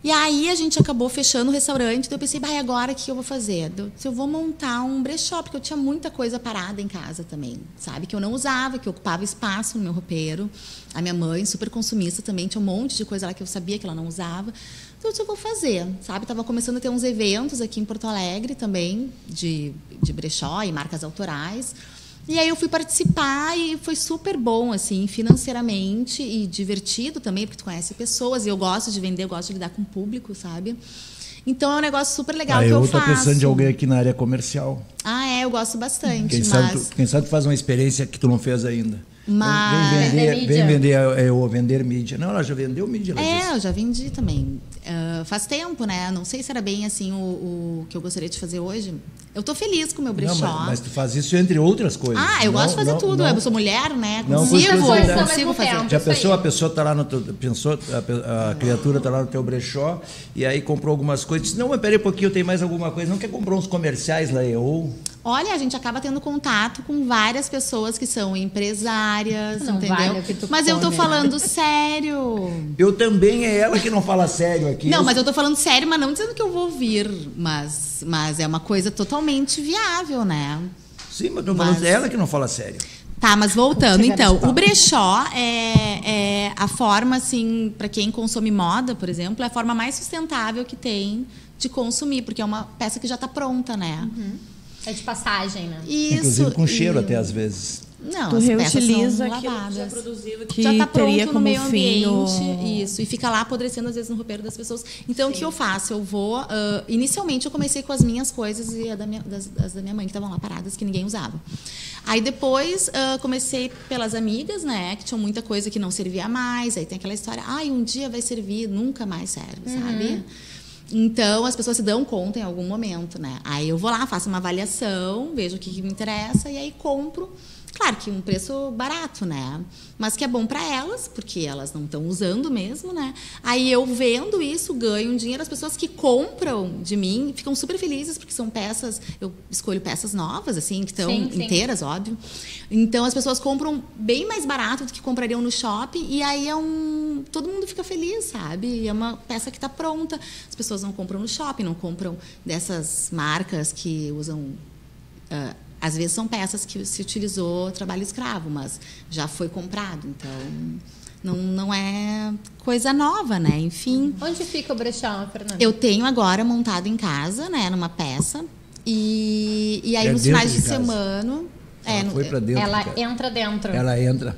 E aí a gente acabou fechando o restaurante, daí eu pensei, e agora o que eu vou fazer? Eu vou montar um brechó, porque eu tinha muita coisa parada em casa também, sabe? Que eu não usava, que ocupava espaço no meu roupeiro. A minha mãe, super consumista também, tinha um monte de coisa lá que eu sabia que ela não usava. Então eu vou fazer, sabe? Tava começando a ter uns eventos aqui em Porto Alegre também, de brechó e marcas autorais. E aí eu fui participar e foi super bom, assim, financeiramente e divertido também, porque tu conhece pessoas e eu gosto de vender, eu gosto de lidar com o público, sabe? Então é um negócio super legal que eu faço. Eu estou precisando de alguém aqui na área comercial. Eu gosto bastante. Quem sabe tu faz uma experiência que tu não fez ainda. Mas... Vender mídia. Não, ela já vendeu mídia. Eu já vendi também. Faz tempo, né? Não sei se era bem assim o que eu gostaria de fazer hoje. Eu tô feliz com o meu brechó. Não, mas tu faz isso entre outras coisas. Eu gosto de fazer tudo. Eu sou mulher, né? Consigo fazer. Já pensou, a pessoa tá lá no teu, a criatura tá lá no teu brechó e aí comprou algumas coisas. Disse, não, mas peraí um pouquinho, eu tenho mais alguma coisa. Não quer comprar uns comerciais lá, Olha, a gente acaba tendo contato com várias pessoas que são empresárias, não entendeu? Vale o que tu mas come, eu tô falando sério. Eu também, é ela que não fala sério aqui. Não, mas eu tô falando sério, mas não dizendo que eu vou vir. Mas é uma coisa totalmente viável, né? Sim, mas eu tô falando ela que não fala sério. Tá, mas voltando, então, o brechó é a forma, assim, para quem consome moda, por exemplo, é a forma mais sustentável que tem de consumir, porque é uma peça que já tá pronta, né? É de passagem, né? Isso. Inclusive com cheiro até às vezes. Não, as reutiliza aquilo que já produziu, que já está pronto no meio ambiente. Isso, e fica lá apodrecendo às vezes no roupeiro das pessoas. Então, o que eu faço? Eu vou... inicialmente, eu comecei com as minhas coisas e as da minha mãe, que estavam lá paradas, que ninguém usava. Aí, depois, comecei pelas amigas, né? Que tinham muita coisa que não servia mais. Aí tem aquela história, um dia vai servir, nunca mais serve, sabe? Então, as pessoas se dão conta em algum momento, né? Aí eu vou lá, faço uma avaliação, vejo o que me interessa e aí compro. Claro que um preço barato, né? Mas que é bom para elas, porque elas não estão usando mesmo, né? Aí eu vendo isso, ganho um dinheiro. As pessoas que compram de mim ficam super felizes, porque são peças... Eu escolho peças novas, assim, que estão inteiras, óbvio. Então, as pessoas compram bem mais barato do que comprariam no shopping. E aí todo mundo fica feliz, sabe? E é uma peça que está pronta. As pessoas não compram no shopping, não compram dessas marcas que usam... às vezes são peças que se utilizou trabalho escravo, mas já foi comprado, então não é coisa nova, né? Enfim. Onde fica o brechó, Fernanda? Eu tenho agora montado em casa, né, numa peça, e aí nos finais de semana... Foi pra dentro. Ela entra dentro. Ela entra,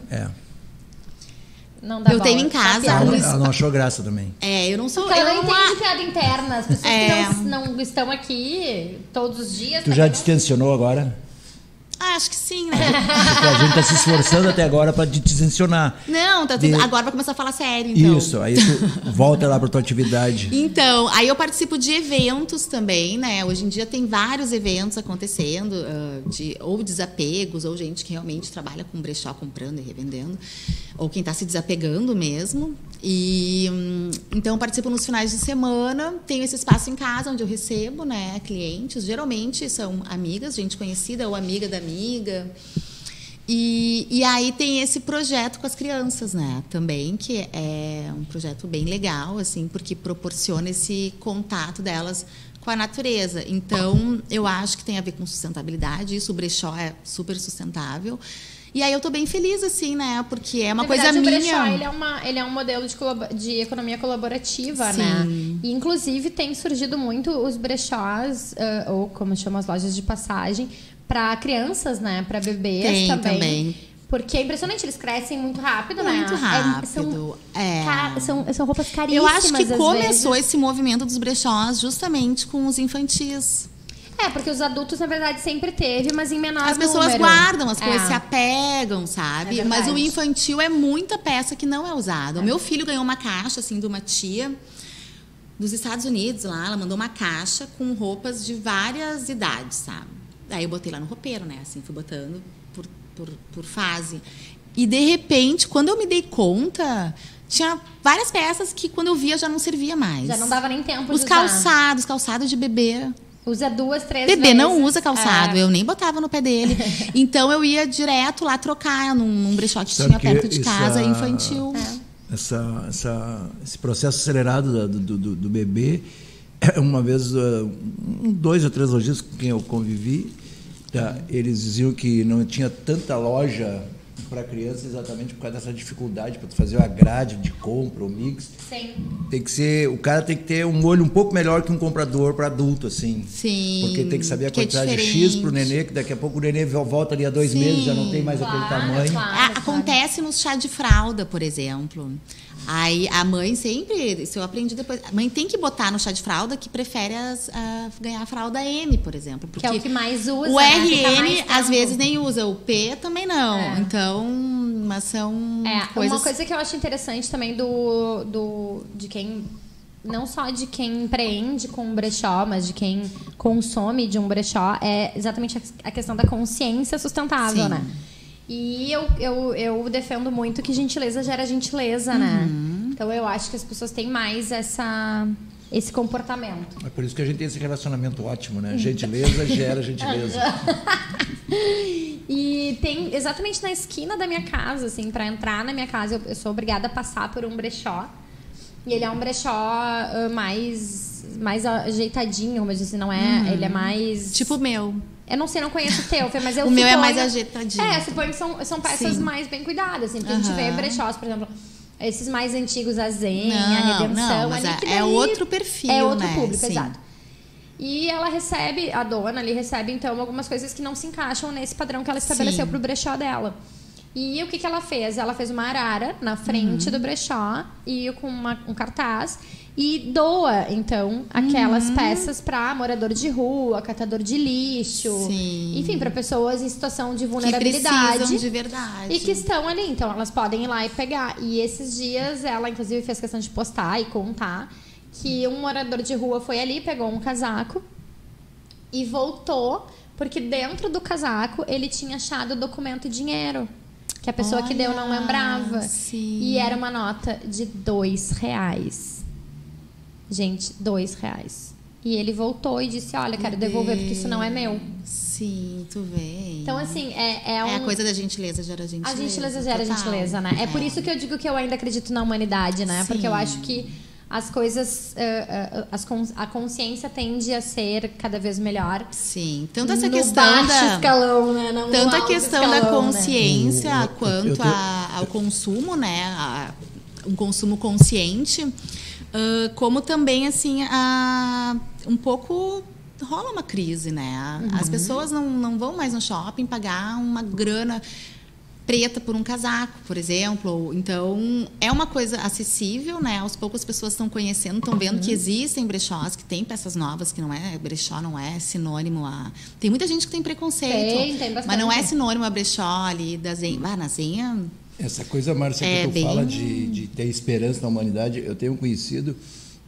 Não dá tenho em casa. Ela não achou graça também. Eu não sou... Porque ela não entende piada interna. As pessoas que não estão aqui todos os dias... Tu já distensionou agora? Acho que sim, né? Porque a gente está se esforçando até agora para distensionar. Não, tá tudo... agora vai começar a falar sério, então. Isso, aí tu volta lá para tua atividade. Então, aí eu participo de eventos também, né? Hoje em dia tem vários eventos acontecendo, ou desapegos, ou gente que realmente trabalha com brechó, comprando e revendendo, ou quem está se desapegando mesmo. E então eu participo nos finais de semana, tenho esse espaço em casa onde eu recebo, né, clientes, geralmente são amigas, gente conhecida ou amiga da amiga. E aí tem esse projeto com as crianças, né, também, que é um projeto bem legal, assim, porque proporciona esse contato delas com a natureza. Então, eu acho que tem a ver com sustentabilidade, isso, o brechó é super sustentável. E aí eu tô bem feliz, assim, né? Porque é uma coisa minha. O brechó, ele é um modelo de economia colaborativa, né? E, inclusive, tem surgido muito os brechós, ou como chamam as lojas de passagem, para crianças, né? Para bebês também. Porque é impressionante, eles crescem muito rápido, né? Muito rápido. São roupas caríssimas. Eu acho que começou esse movimento dos brechós justamente com os infantis. Porque os adultos, na verdade, sempre teve, mas em menor número. As pessoas guardam as coisas, se apegam, sabe? Mas o infantil é muita peça que não é usada. O meu filho ganhou uma caixa, assim, de uma tia dos Estados Unidos, lá. Ela mandou uma caixa com roupas de várias idades, sabe? Aí eu botei lá no roupeiro, né? Assim, fui botando por fase. E, de repente, quando eu me dei conta... Tinha várias peças que, quando eu via, já não servia mais. Já não dava nem tempo de usar. Os calçados de bebê... Usa 2, 3 vezes. Bebê não usa calçado, eu nem botava no pé dele. Então eu ia direto lá trocar num brechó que tinha perto de casa, infantil. esse processo acelerado do bebê. Uma vez, 2 ou 3 lojistas com quem eu convivi, eles diziam que não tinha tanta loja para criança exatamente por causa dessa dificuldade para fazer a grade de compra, o mix. Sim. O cara tem que ter um olho um pouco melhor que um comprador para adulto, assim. Sim. Porque tem que saber a quantidade de X pro nenê, que daqui a pouco o nenê volta ali a 2 meses, já não tem mais aquele tamanho. Acontece no chá de fralda, por exemplo. Aí a mãe sempre, isso eu aprendi depois, a mãe tem que botar no chá de fralda que prefere ganhar a fralda M, por exemplo. Porque que é o que mais usa. O RN às vezes nem usa, o P também não. Então, mas são coisas... Uma coisa que eu acho interessante também de quem... Não só de quem empreende com um brechó, mas de quem consome de um brechó, é exatamente a questão da consciência sustentável, né? E eu defendo muito que gentileza gera gentileza, né? Então eu acho que as pessoas têm mais esse comportamento. É por isso que a gente tem esse relacionamento ótimo, né? Gentileza gera gentileza. E tem exatamente na esquina da minha casa, assim, para entrar na minha casa, eu sou obrigada a passar por um brechó. E ele é um brechó mais ajeitadinho, vamos dizer assim, não é? Ele é mais... Tipo o meu. Eu não sei, não conheço o teu, mas eu o meu é mais ajeitadinho. Suponho que são peças mais bem cuidadas, assim, porque a gente vê brechós, por exemplo, esses mais antigos, a Zen, a Redenção... mas é outro perfil, é outro né? público, exato. E ela recebe, a dona ali recebe, então, algumas coisas que não se encaixam nesse padrão que ela estabeleceu pro brechó dela. E o que ela fez? Ela fez uma arara na frente do brechó e com um cartaz e doa, então, aquelas peças para morador de rua, catador de lixo, enfim, para pessoas em situação de vulnerabilidade. Que precisam de verdade. E que estão ali, então elas podem ir lá e pegar. E esses dias ela, inclusive, fez questão de postar e contar que um morador de rua foi ali, pegou um casaco e voltou, porque dentro do casaco ele tinha achado documento e dinheiro. Que a pessoa que deu não lembrava. E era uma nota de R$2. Gente, R$2. E ele voltou e disse, olha, quero devolver porque isso não é meu. Sim, tu vê. Então, assim, é a coisa da gentileza gera gentileza. A gentileza gera gentileza, né? É por isso que eu digo que eu ainda acredito na humanidade, né? Porque eu acho que as coisas, a consciência tende a ser cada vez melhor. Sim, tanto essa no questão baixo escalão, né? Não tanto no a questão escalão, da consciência, né? quanto ao consumo, né? Um consumo consciente, como também assim um pouco rola uma crise, né? As pessoas não vão mais no shopping pagar uma grana preta por um casaco, por exemplo. Então, é uma coisa acessível, né? Aos poucos as pessoas estão conhecendo, estão vendo que existem brechós, que tem peças novas, que não é brechó, não é sinônimo a... Tem muita gente que tem preconceito, tem bastante. mas não é sinônimo a brechó ali da Zen. Na Zen... Essa coisa, Márcia, que tu fala de ter esperança na humanidade, eu tenho um conhecido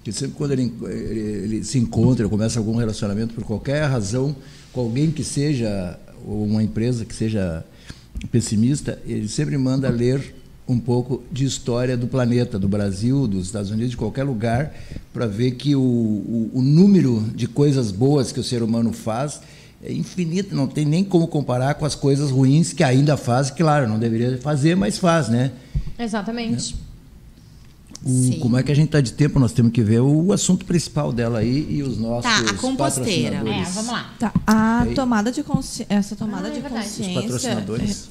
que sempre quando ele se encontra, começa algum relacionamento por qualquer razão, com alguém que seja, ou uma empresa que seja pessimista, ele sempre manda ler um pouco de história do planeta, do Brasil, dos Estados Unidos, de qualquer lugar, para ver que o número de coisas boas que o ser humano faz é infinito, não tem nem como comparar com as coisas ruins que ainda faz, que, claro, não deveria fazer, mas faz, né? Exatamente. Como é que a gente está de tempo? Nós temos que ver o assunto principal dela aí e os nossos a composteira. Vamos lá. A tomada de consciência, essa tomada de consciência... Os patrocinadores.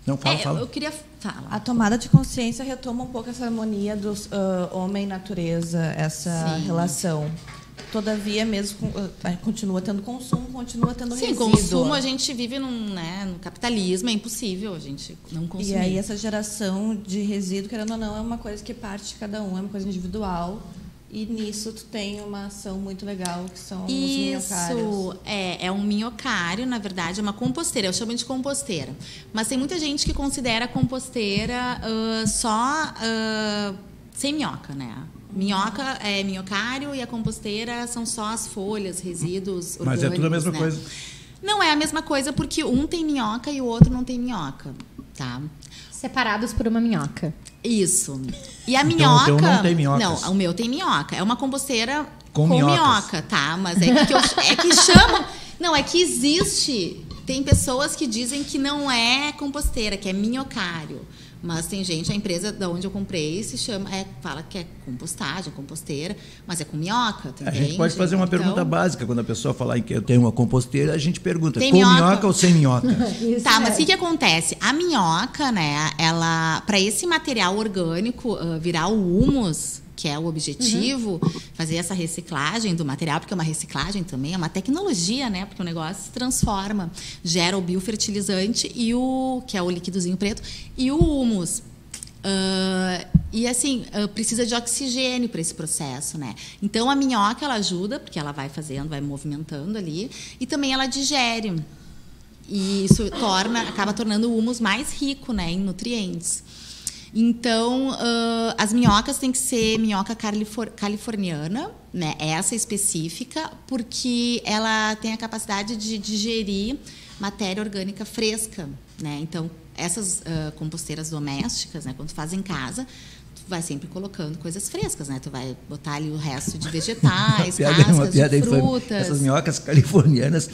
Não, fala. Eu queria falar. A tomada de consciência retoma um pouco essa harmonia dos homem e natureza, essa relação. Todavia, mesmo continua tendo consumo, continua tendo resíduo. Sim, consumo, a gente vive no capitalismo, é impossível a gente não consumir. E aí essa geração de resíduo, querendo ou não, é uma coisa que parte de cada um, é uma coisa individual. E nisso tu tem uma ação muito legal, que são os minhocários. Isso, é um minhocário, na verdade, é uma composteira, eu chamo de composteira. Mas tem muita gente que considera a composteira só sem minhoca, né? Minhoca é minhocário e a composteira são só as folhas, resíduos orgânicos. Mas é tudo a mesma coisa? Não é a mesma coisa, porque um tem minhoca e o outro não tem minhoca, tá? Separados por uma minhoca. Isso. E a minhoca... Então não tem minhocas. Não, o meu tem minhoca. É uma composteira com minhoca, tá? Mas é que chamam... Não, é que existe... Tem pessoas que dizem que não é composteira, que é minhocário. Mas tem gente, a empresa da onde eu comprei se chama, fala que é compostagem, composteira, mas é com minhoca, A gente pode fazer uma pergunta básica. Quando a pessoa falar que eu tenho uma composteira, a gente pergunta, com minhoca ou sem minhoca? Tá, mas o que acontece? A minhoca, né, ela, para esse material orgânico virar o humus, que é o objetivo, fazer essa reciclagem do material, porque é uma reciclagem também, é uma tecnologia, né? Porque o negócio se transforma, gera o biofertilizante, que é o líquidozinho preto, e o humus. E assim, precisa de oxigênio para esse processo, né? Então a minhoca, ela ajuda, porque ela vai fazendo, vai movimentando ali, e também ela digere. E isso acaba tornando o humus mais rico, né, em nutrientes. Então, as minhocas têm que ser minhoca californiana, né? Essa específica, porque ela tem a capacidade de digerir matéria orgânica fresca, né? Então, essas composteiras domésticas, né? Quando tu faz em casa, tu vai sempre colocando coisas frescas, né? Tu vai botar ali o resto de vegetais, cascas de frutas. Essas minhocas californianas,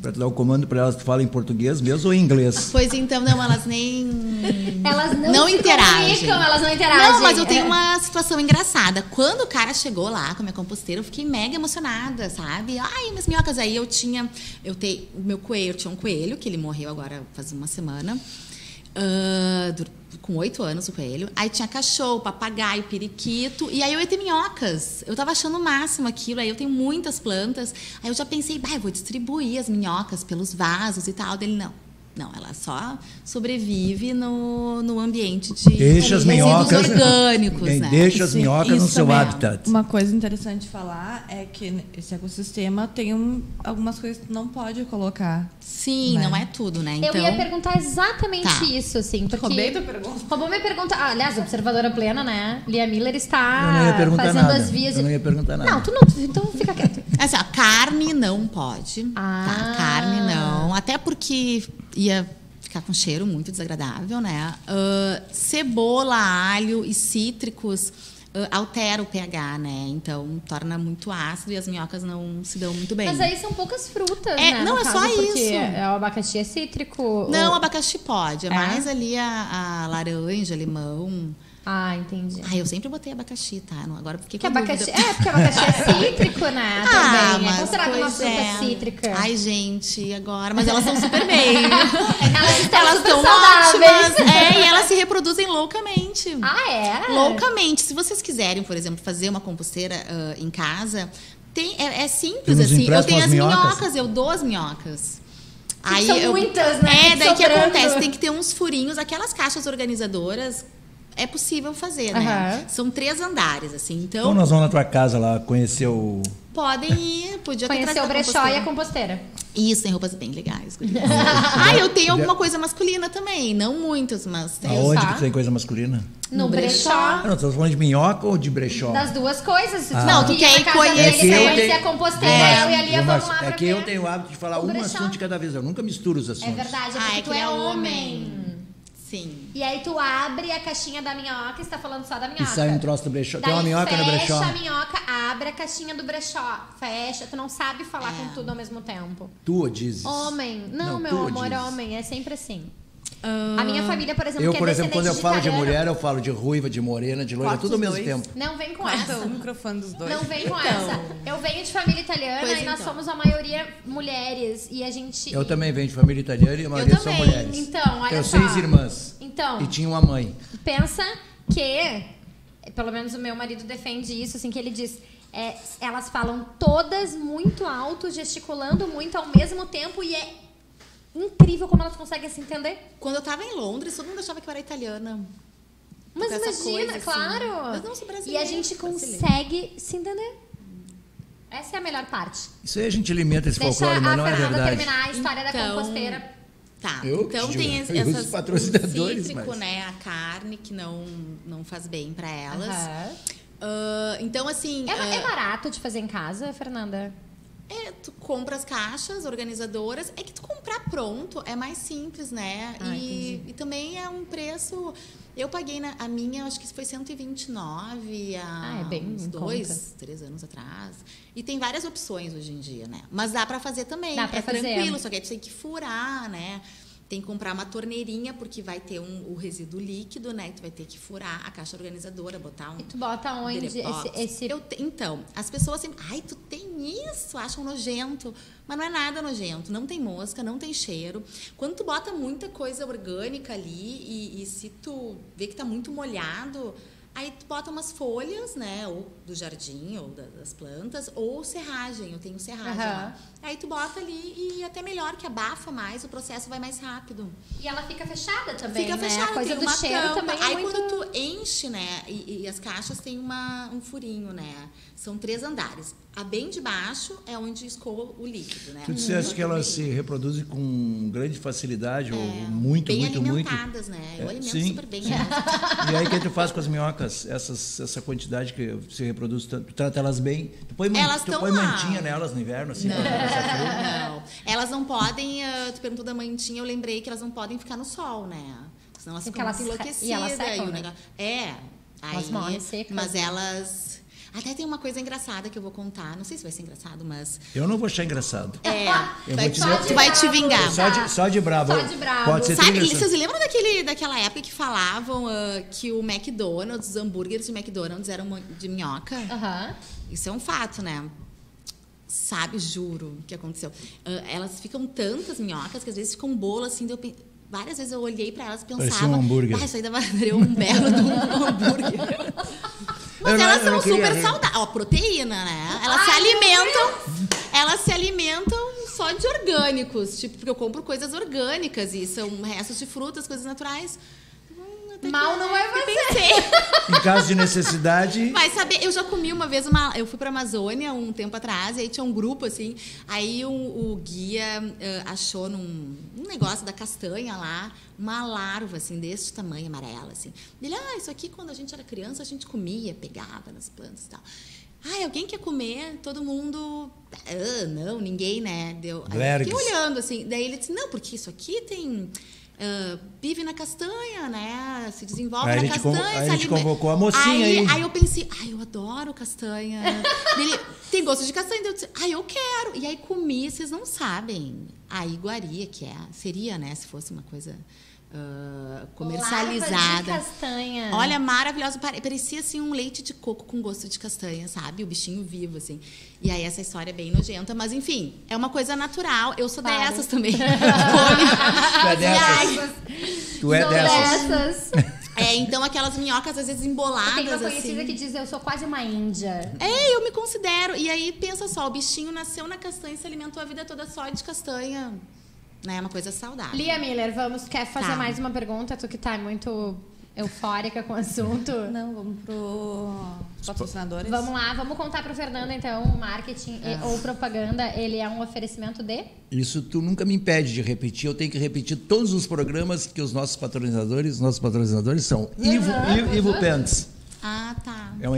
para tu dar o comando para elas, tu fala em português mesmo ou em inglês? Pois então, não, elas nem... Elas não interagem. Elas não interagem. Não, mas eu tenho uma situação engraçada. Quando o cara chegou lá com a minha composteira, eu fiquei mega emocionada, sabe? Ai, minhas minhocas. Aí o meu coelho, tinha um coelho, que ele morreu agora faz uma semana. Com 8 anos o coelho. Aí tinha cachorro, papagaio, periquito. E aí eu ia ter minhocas. Eu tava achando o máximo aquilo. Aí eu tenho muitas plantas. Aí eu já pensei, eu vou distribuir as minhocas pelos vasos e tal. Dele, não, ela só sobrevive no ambiente de resíduos orgânicos, né? Deixa as minhocas no seu habitat. Uma coisa interessante de falar é que esse ecossistema tem algumas coisas que não pode colocar. Sim, né? Não é tudo, né? Então, eu ia perguntar exatamente isso, assim. Porque roubei tua pergunta. Roubou minha pergunta. Aliás, observadora plena, né? Lia Miller está fazendo nada. as vias... Eu não ia perguntar nada. Não, tu não. Então fica quieto. Assim, a carne não pode. Tá? Carne não. Até porque ia ficar com cheiro muito desagradável, né? Cebola, alho e cítricos altera o pH, né? Então torna muito ácido e as minhocas não se dão muito bem. Mas aí são poucas frutas, né? Não, é caso, só porque isso. O abacaxi é cítrico. Não, abacaxi pode. É mais ali a laranja, limão. Ah, entendi. Eu sempre botei abacaxi, tá? Agora fiquei com abacaxi, dúvida. Porque abacaxi é cítrico, né? Também. Mas é considerado uma fruta cítrica. Ai, gente, agora. Mas elas estão super bem. Elas estão ótimas. E elas se reproduzem loucamente. Ah, é? Loucamente. Se vocês quiserem, por exemplo, fazer uma composteira em casa, é simples, assim. Eu tenho as minhocas, eu dou as minhocas. Aí são muitas, né? Daí que acontece? Tem que ter uns furinhos, aquelas caixas organizadoras. É possível fazer, né? São 3 andares, assim. Então nós vamos na tua casa lá conhecer o... Podem ir, podia conhecer o brechó e a composteira. Isso, tem roupas bem legais. Eu tenho alguma coisa masculina também. Não muitas, mas tem. Aonde que tem coisa masculina? No brechó. Não, estamos falando de minhoca ou de brechó? Das duas coisas. Não, tu quer conhecer a composteira e ali vamos lá pra que eu tenho o hábito de falar um assunto de cada vez. Eu nunca misturo os assuntos. É verdade, porque tu é homem. Sim. E aí tu abre a caixinha da minhoca e está falando só da minhoca. E sai um troço do brechó. Daí tem uma minhoca no brechó. Fecha a minhoca, abre a caixinha do brechó. Fecha. Tu não sabe falar com tudo ao mesmo tempo. Tu dizes. Homem. Não, meu amor, homem. É sempre assim. A minha família, por exemplo, por exemplo, quando eu falo de mulher, eu falo de ruiva, de morena, de loira, tudo ao mesmo tempo. Não vem com essa. O microfone dos dois. Não vem com essa. Eu venho de família italiana e nós somos a maioria mulheres. E a gente... Eu também venho de família italiana e a maioria são mulheres. Então, olha só. Tenho 6 irmãs. Então... E tinha uma mãe. Pensa que... Pelo menos o meu marido defende isso, assim, que ele diz... elas falam todas muito alto, gesticulando muito ao mesmo tempo e é... incrível como elas conseguem se entender. Quando eu tava em Londres, todo mundo achava que eu era italiana. Mas imagina, coisa, claro. Assim. Eu não sou brasileira. E a gente consegue se entender. Essa é a melhor parte. Isso aí a gente alimenta esse folclore, mas não é verdade. Deixa a terminar a história da composteira. Tá, então tem essas patrocinadores, cítrico, né? A carne que não faz bem para elas. Então, assim... É barato de fazer em casa, Fernanda? Tu compra as caixas organizadoras. É que tu comprar pronto é mais simples, né? E também é um preço... Eu paguei a minha, acho que foi 129 há uns 2, 3 anos atrás. E tem várias opções hoje em dia, né? Mas dá pra fazer também. Dá pra fazer. Tranquilo, só que aí tu tem que furar, né? Tem que comprar uma torneirinha, porque vai ter o resíduo líquido, né? Tu vai ter que furar a caixa organizadora, botar um... E tu bota onde esse... Então, as pessoas sempre... Ai, tu tem isso? Acham nojento. Mas não é nada nojento. Não tem mosca, não tem cheiro. Quando tu bota muita coisa orgânica ali e se tu vê que tá muito molhado... Aí tu bota umas folhas, né? Ou do jardim, ou das plantas, ou serragem. Eu tenho serragem lá. Aí tu bota ali e até melhor, que abafa mais, o processo vai mais rápido. E ela fica fechada também, fica né? Fechada, a coisa tem do cheiro tampa. também é aí muito... quando tu enche, né? E as caixas têm um furinho, né? São 3 andares. A bem de baixo é onde escoa o líquido, né? Tu disseste que elas se reproduzem com grande facilidade, ou muito, bem muito, muito. alimentadas, né? Eu alimento sim, super bem. Sim. E aí, o que tu faz com as minhocas? Essa quantidade que se reproduz, tu trata elas bem? Tu põe mantinha nelas no inverno, assim? Não. Elas não podem... Tu perguntou da mantinha, eu lembrei que elas não podem ficar no sol, né? Senão elas ficam muito enlouquecidas. E elas secam, e o né? negócio... Elas morrem secas. Mas elas... Até tem uma coisa engraçada que eu vou contar. Não sei se vai ser engraçado, mas... Eu não vou achar engraçado. Tu vai te vingar. Só de bravo. Só de bravo. Pode ser. Vocês lembram daquela época que falavam que o McDonald's, os hambúrgueres de McDonald's eram de minhoca? Isso é um fato, né? Sabe, juro, que aconteceu. Elas ficam tantas minhocas que às vezes ficam um bolo assim... Várias vezes eu olhei pra elas e pensava... Parecia um hambúrguer. Isso aí daria um belo de um hambúrguer. Mas elas são super saudáveis. Ó, proteína, né? Elas se alimentam só de orgânicos. Tipo, porque eu compro coisas orgânicas e são restos de frutas, coisas naturais. Mal não vai fazer. Em caso de necessidade... Vai saber. Eu já comi uma vez eu fui pra Amazônia um tempo atrás, e aí tinha um grupo, assim, aí o guia achou num negócio da castanha lá, uma larva, assim, desse tamanho, amarela, assim. Ele, isso aqui, quando a gente era criança, a gente comia, pegava nas plantas e tal. Alguém quer comer? Todo mundo... não, ninguém, né? Aí eu fiquei olhando, assim. Daí ele disse, não, porque isso aqui tem... vive na castanha, né? Se desenvolve na castanha. Aí a gente convocou a mocinha aí. Aí eu pensei, eu adoro castanha. Ele tem gosto de castanha. Eu disse, eu quero. E aí comi, vocês não sabem a iguaria que é. Seria, né? Se fosse uma coisa comercializada. Larva de castanha. Olha, maravilhosa. Parecia assim um leite de coco com gosto de castanha, sabe? O bichinho vivo, assim. E aí essa história é bem nojenta, mas enfim, é uma coisa natural. Eu sou dessas também. Tu é dessas. Tu é dessas. Então aquelas minhocas às vezes emboladas. Tem uma conhecida assim. que diz, eu sou quase uma índia. Eu me considero. E aí, pensa só, o bichinho nasceu na castanha e se alimentou a vida toda só de castanha. É uma coisa saudável. Lia Miller, quer fazer mais uma pergunta? Tu que tá muito eufórica com o assunto. Não, vamos pros patrocinadores. Vamos lá, vamos contar pro Fernando, então, o marketing ou propaganda, ele é um oferecimento de... Isso tu nunca me impede de repetir, eu tenho que repetir todos os programas que os nossos patrocinadores são Ivo Pants. Tá. É uma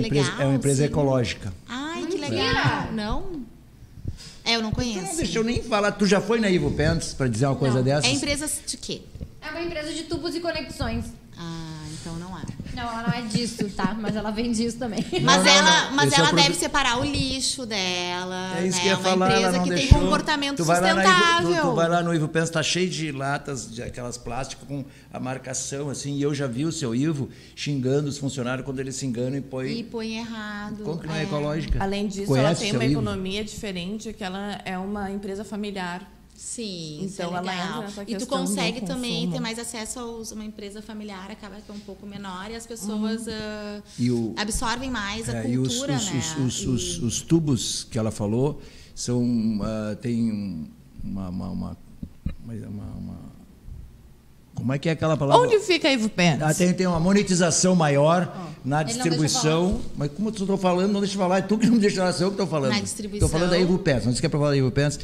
empresa ecológica. Ai, que legal. Não? Eu não conheço. Não deixa eu nem falar. Tu já foi na Ivo Pants para dizer uma coisa dessas? É empresa de quê? É uma empresa de tubos e conexões. Então não é. Não, ela não é disso, tá? Mas ela vende isso também. Mas ela deve separar o lixo dela. É isso, né? que eu ia falar, uma empresa ela não que deixou. Tem comportamento sustentável. Tu vai lá no Ivo Pants, tá cheio de latas, de aquelas plásticas com a marcação, assim, e eu já vi o seu Ivo xingando os funcionários quando eles se enganam e põe errado. Como que não é ecológica? Além disso, ela tem uma economia diferente, que ela é uma empresa familiar. Sim, então ela entra nessa questão. E tu consegue também ter mais acesso a uma empresa familiar, acaba que é um pouco menor e as pessoas absorvem mais a cultura, né? Os tubos que ela falou são tem uma como é que é aquela palavra? Onde fica a Ivo Pants? Tem uma monetização maior na distribuição. Mas como eu estou falando, não deixa eu falar. É tu que não me deixa falar, sou eu que estou falando. Na distribuição. Estou falando da Ivo Pants. Não sei se quer falar da Ivo Pants.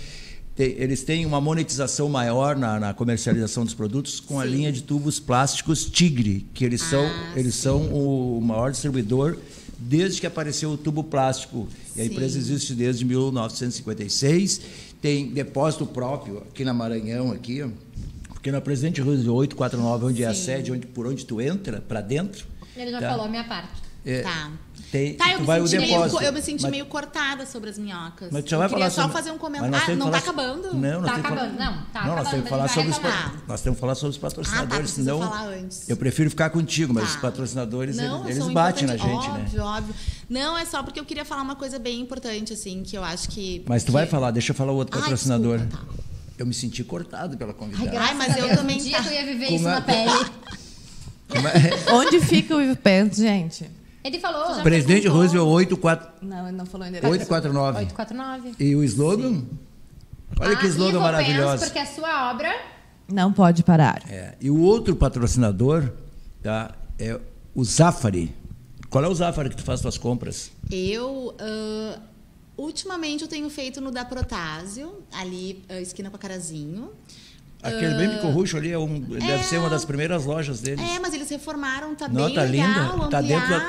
Eles têm uma monetização maior na comercialização dos produtos com a linha de tubos plásticos Tigre, que eles são o maior distribuidor desde que apareceu o tubo plástico. E a empresa existe desde 1956. Tem depósito próprio aqui na Maranhão, aqui, porque na Presidente Roosevelt 849, onde é a sede, por onde tu entra, para dentro. Ele já falou a minha parte. Tá. Eu me senti meio cortada sobre as minhocas. Mas tu já vai falar só fazer um comentário. Não tá acabando? Não, tá acabando. Nós temos que falar sobre os patrocinadores. Tá, senão falar antes. Eu prefiro ficar contigo, mas os patrocinadores, eles batem na gente, Óbvio. Não, é só porque eu queria falar uma coisa bem importante, assim, que eu acho que... Mas tu vai falar, deixa eu falar o outro patrocinador. Desculpa, tá. Eu me senti cortado pela convidada. Ai, mas eu também... Um dia tu ia viver isso na pele. Onde fica o Ivo Pento, gente? Ele falou. Presidente Roosevelt 84. Não, ele não falou endereço. 849. 849. E o slogan? Olha que slogan maravilhoso. Porque a sua obra não pode parar. E o outro patrocinador, tá, é o Zafari. Qual é o Zafari que tu faz tuas compras? Ultimamente eu tenho feito no da Protásio, ali, esquina com a Carazinho. Aquele bem bico-ruxo ali deve ser uma das primeiras lojas deles. Mas eles reformaram, tá bem tá legal, linda.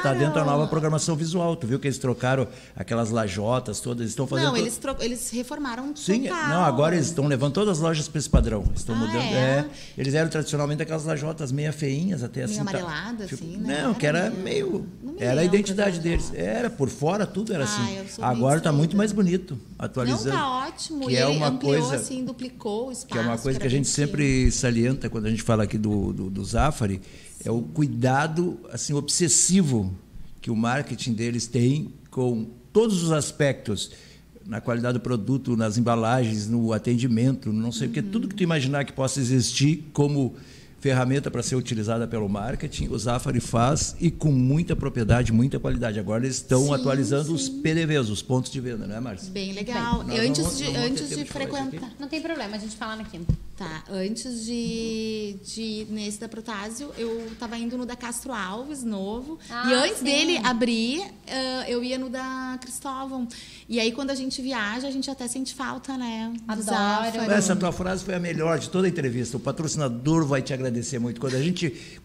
Tá dentro da nova programação visual. Tu viu que eles trocaram aquelas lajotas todas? Eles estão fazendo... Não, eles reformaram total. Sim, não, agora eles estão levando todas as lojas para esse padrão. Estão mudando. Eles eram tradicionalmente aquelas lajotas meio feinhas, até assim. Meio amarelada, assim, né? Não, que era meio... Era a identidade deles. Era, por fora, tudo era assim. Agora tá muito mais bonito, atualizando. Não, tá ótimo. Que e é ele uma ampliou, coisa, assim, duplicou o espaço. Que é uma coisa que a gente sempre salienta quando a gente fala aqui do Zafari, é o cuidado assim, obsessivo que o marketing deles tem com todos os aspectos, na qualidade do produto, nas embalagens, no atendimento, não sei o que, tudo que tu imaginar que possa existir como ferramenta para ser utilizada pelo marketing, o Zafari faz e com muita propriedade, muita qualidade. Agora eles estão atualizando os PDVs, os pontos de venda, não é, Márcia? Bem legal. Antes de frequentar... Não tem problema, a gente fala na quinta. Tá, antes de ir nesse da Protásio, eu estava indo no da Castro Alves, novo. E antes dele abrir, eu ia no da Cristóvão. E aí, quando a gente viaja, a gente até sente falta, né? Adoro. Essa tua frase foi a melhor de toda a entrevista. O patrocinador vai te agradecer muito.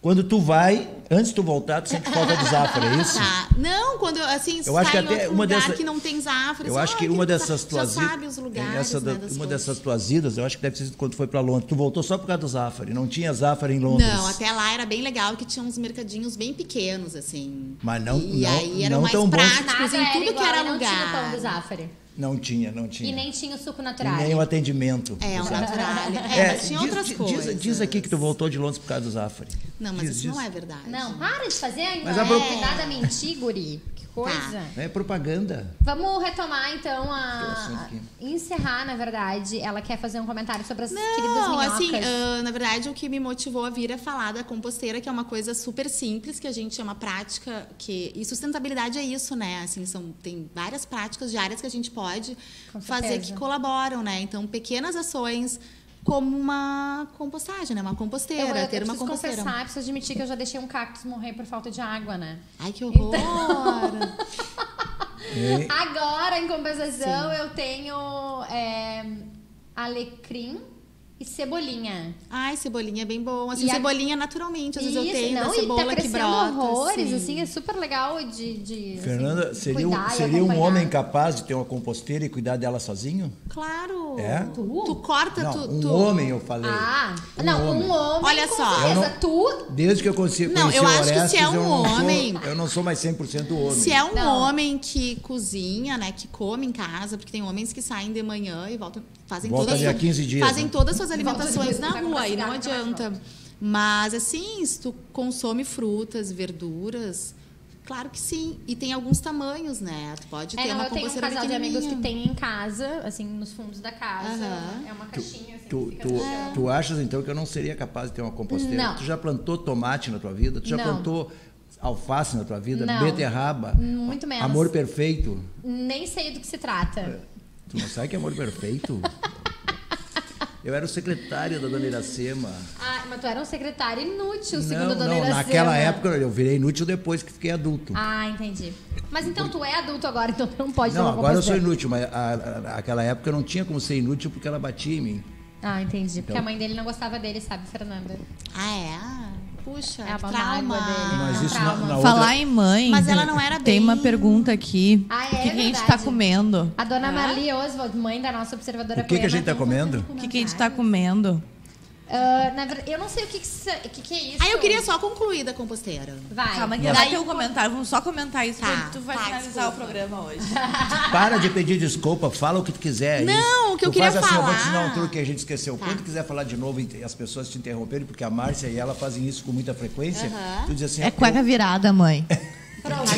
Quando tu vai, antes de tu voltar, tu sente falta do Zafari, é isso? Tá. Não, quando eu acho que em até outro lugar que não tem Zafari. Eu acho que uma dessas tuas idas... Já sabe os lugares, uma dessas tuas idas, eu acho que deve ser quando foi para Londres. Tu voltou só por causa do Zafari. Não tinha Zafari em Londres. Não, até lá era bem legal, que tinha uns mercadinhos bem pequenos, assim. Mas aí eram mais tão práticos em tudo que era lugar. Não tinha o pão do Zafari. Não tinha. E nem tinha o suco natural. E nem o atendimento. O natural. Mas tinha outras coisas. Diz aqui que tu voltou de Londres por causa do Zafari. Não, mas isso não é verdade. Não, para de fazer ainda. Mas nada mentir, guri. Que coisa. É propaganda. Vamos retomar, então, encerrar, na verdade. Ela quer fazer um comentário sobre as queridas minhocas. Assim, na verdade, o que me motivou a vir é falar da composteira, que é uma coisa super simples, que a gente chama prática, e sustentabilidade é isso, né? Assim, tem várias práticas diárias que a gente pode fazer que colaboram, né? Então, pequenas ações como uma compostagem, né? Uma composteira, ter uma composteira. Eu preciso admitir que eu já deixei um cactus morrer por falta de água, né? Ai, que horror! Agora, em compensação, eu tenho alecrim e cebolinha. Ai, cebolinha é bem bom. Assim, cebolinha naturalmente. Às vezes eu tenho a cebola que brota. Horrores, assim, é super legal de Fernanda, assim, seria um homem capaz de ter uma composteira e cuidar dela sozinho? Claro. É? Tu corta, não, homem, eu falei. Um homem. Olha só. Desde que eu consigo conhecer o Orestes, que se é um homem... Eu não sou mais 100% homem. Se é um homem que cozinha, né, que come em casa, porque tem homens que saem de manhã e voltam, fazem todas as suas alimentações na rua e não adianta. Mas assim, se tu consome frutas, verduras, claro que sim. E tem alguns tamanhos, né? Tu pode ter uma composteira pequenininha. Eu tenho um casal de amigos que tem em casa, assim, nos fundos da casa. É uma caixinha assim. Tu achas então que eu não seria capaz de ter uma composteira? Não. Tu já plantou tomate na tua vida? Tu já plantou alface na tua vida? Não. Beterraba? Muito menos. Amor perfeito? Nem sei do que se trata. Tu não sabe que é amor perfeito? Eu era o secretário da Dona Iracema. Mas tu era um secretário inútil, segundo a Dona Iracema. Naquela época eu virei inútil depois que fiquei adulto. Entendi. Mas então tu é adulto agora, então tu não pode ser uma agora eu sou inútil, mas naquela época eu não tinha como ser inútil porque ela batia em mim. Entendi. Então, porque a mãe dele não gostava dele, sabe, Fernanda? Puxa, é a trauma dele. Mas isso na Falar em mãe, mas ela não era tem uma pergunta aqui. É o que a gente está comendo? A dona Marli Oswald, mãe da nossa observadora plena. O que a gente está comendo? O que a gente está comendo? Na verdade, eu não sei o que é isso. Eu queria só concluir da composteira. Vai. Calma, vai ter um comentário. Vamos só comentar isso, porque tu vai finalizar o programa hoje. Para de pedir desculpa, fala o que tu quiser aí. Não, o que eu queria falar. Eu vou te ensinar um truque que a gente esqueceu. Quando tu quiser falar de novo e as pessoas te interromperem, porque a Márcia e ela fazem isso com muita frequência, tu diz assim... É cueca virada, mãe. Pronto,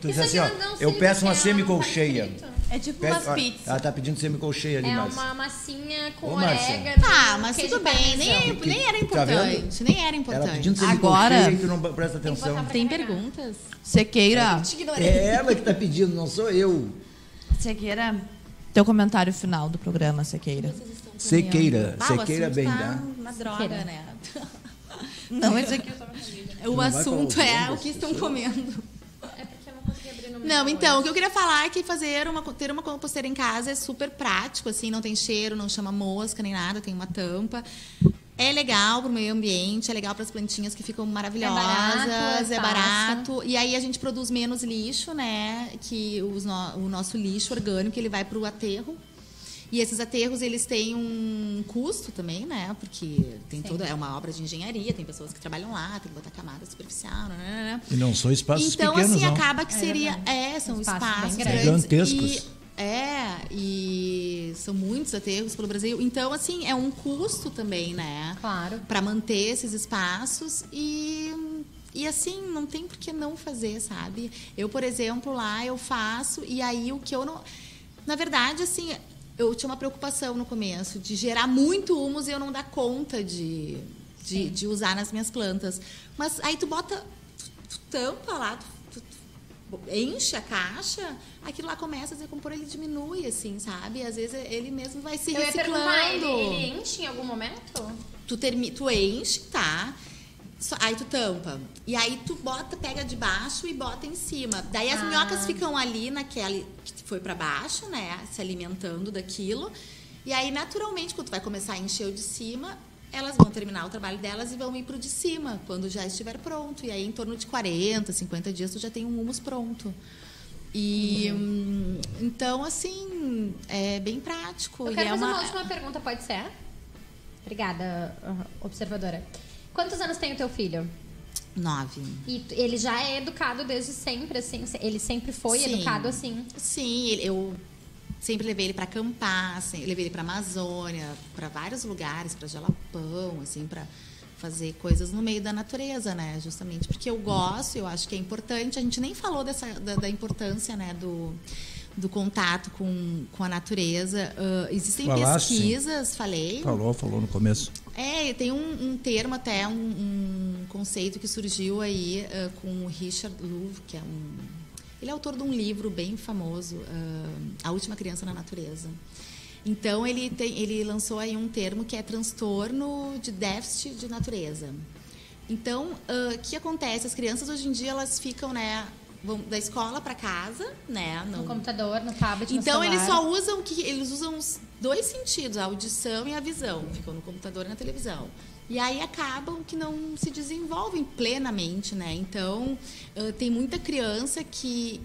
tu diz assim, eu peço uma semicolcheia. É tipo umas pizzas. Ela tá pedindo semicolcheia ali, Márcia. É uma massinha com Márcia. orégano. Mas tudo bem. Nem era importante. Nem era importante. Ela pedindo semicolcheia e tu não presta atenção. Tem perguntas? Sequeira. É ela que tá pedindo, não sou eu. Sequeira, teu comentário final do programa, Sequeira. Sequeira bem, tá? Uma droga, né? Não, esse aqui eu tô O assunto é o que estão comendo. Não, então, o que eu queria falar é que ter uma composteira em casa é super prático, assim, não tem cheiro, não chama mosca nem nada, tem uma tampa. É legal pro meio ambiente, é legal para as plantinhas que ficam maravilhosas, é barato. E aí a gente produz menos lixo, né? Que o nosso lixo orgânico, ele vai pro aterro. E esses aterros, eles têm um custo também, né? Porque tem é uma obra de engenharia, tem pessoas que trabalham lá, tem que botar camada superficial, né? E não são espaços então, pequenos, assim, não. acaba que seria... são espaços gigantescos. E são muitos aterros pelo Brasil. Então, assim, é um custo também, né? Claro. Para manter esses espaços e assim, não tem por que não fazer, sabe? Eu, por exemplo, lá eu faço e aí o que eu não... Na verdade, assim... Eu tinha uma preocupação no começo de gerar muito humus e eu não dar conta de usar nas minhas plantas. Mas aí tu bota, tu tampa lá, tu enche a caixa, aquilo lá começa a decompor, ele diminui, assim, sabe? Às vezes ele mesmo vai se reciclando. Ele enche em algum momento? Tu enche, tá? Aí tu tampa. E aí tu pega de baixo e bota em cima. Daí as minhocas ficam ali naquela que foi para baixo, né? Se alimentando daquilo. E aí, naturalmente, quando tu vai começar a encher o de cima, elas vão terminar o trabalho delas e vão ir pro de cima, quando já estiver pronto. E aí, em torno de 40, 50 dias, tu já tem um humus pronto. E então, assim, é bem prático. Eu quero fazer uma última pergunta, pode ser? Obrigada, observadora. Quantos anos tem o teu filho? 9. E ele já é educado desde sempre, assim? Ele sempre foi educado assim? Sim, eu sempre levei ele para acampar, levei ele para Amazônia, para vários lugares, para Jalapão, assim, para fazer coisas no meio da natureza, né? Justamente porque eu gosto, eu acho que é importante. A gente nem falou da importância, né, do contato com a natureza. Existem pesquisas, falei. Falou no começo. Tem um termo até, um conceito que surgiu aí com o Richard Louv, que ele é autor de um livro bem famoso, A Última Criança na Natureza. Então, ele lançou aí um termo que é transtorno de déficit de natureza. Então, o que acontece? As crianças hoje em dia, elas ficam, né, vão da escola para casa, né? No computador, no tablet, no celular. Então, eles usam os 2 sentidos, a audição e a visão. Ficam no computador e na televisão. E aí acabam que não se desenvolvem plenamente, né? Então, tem muita criança que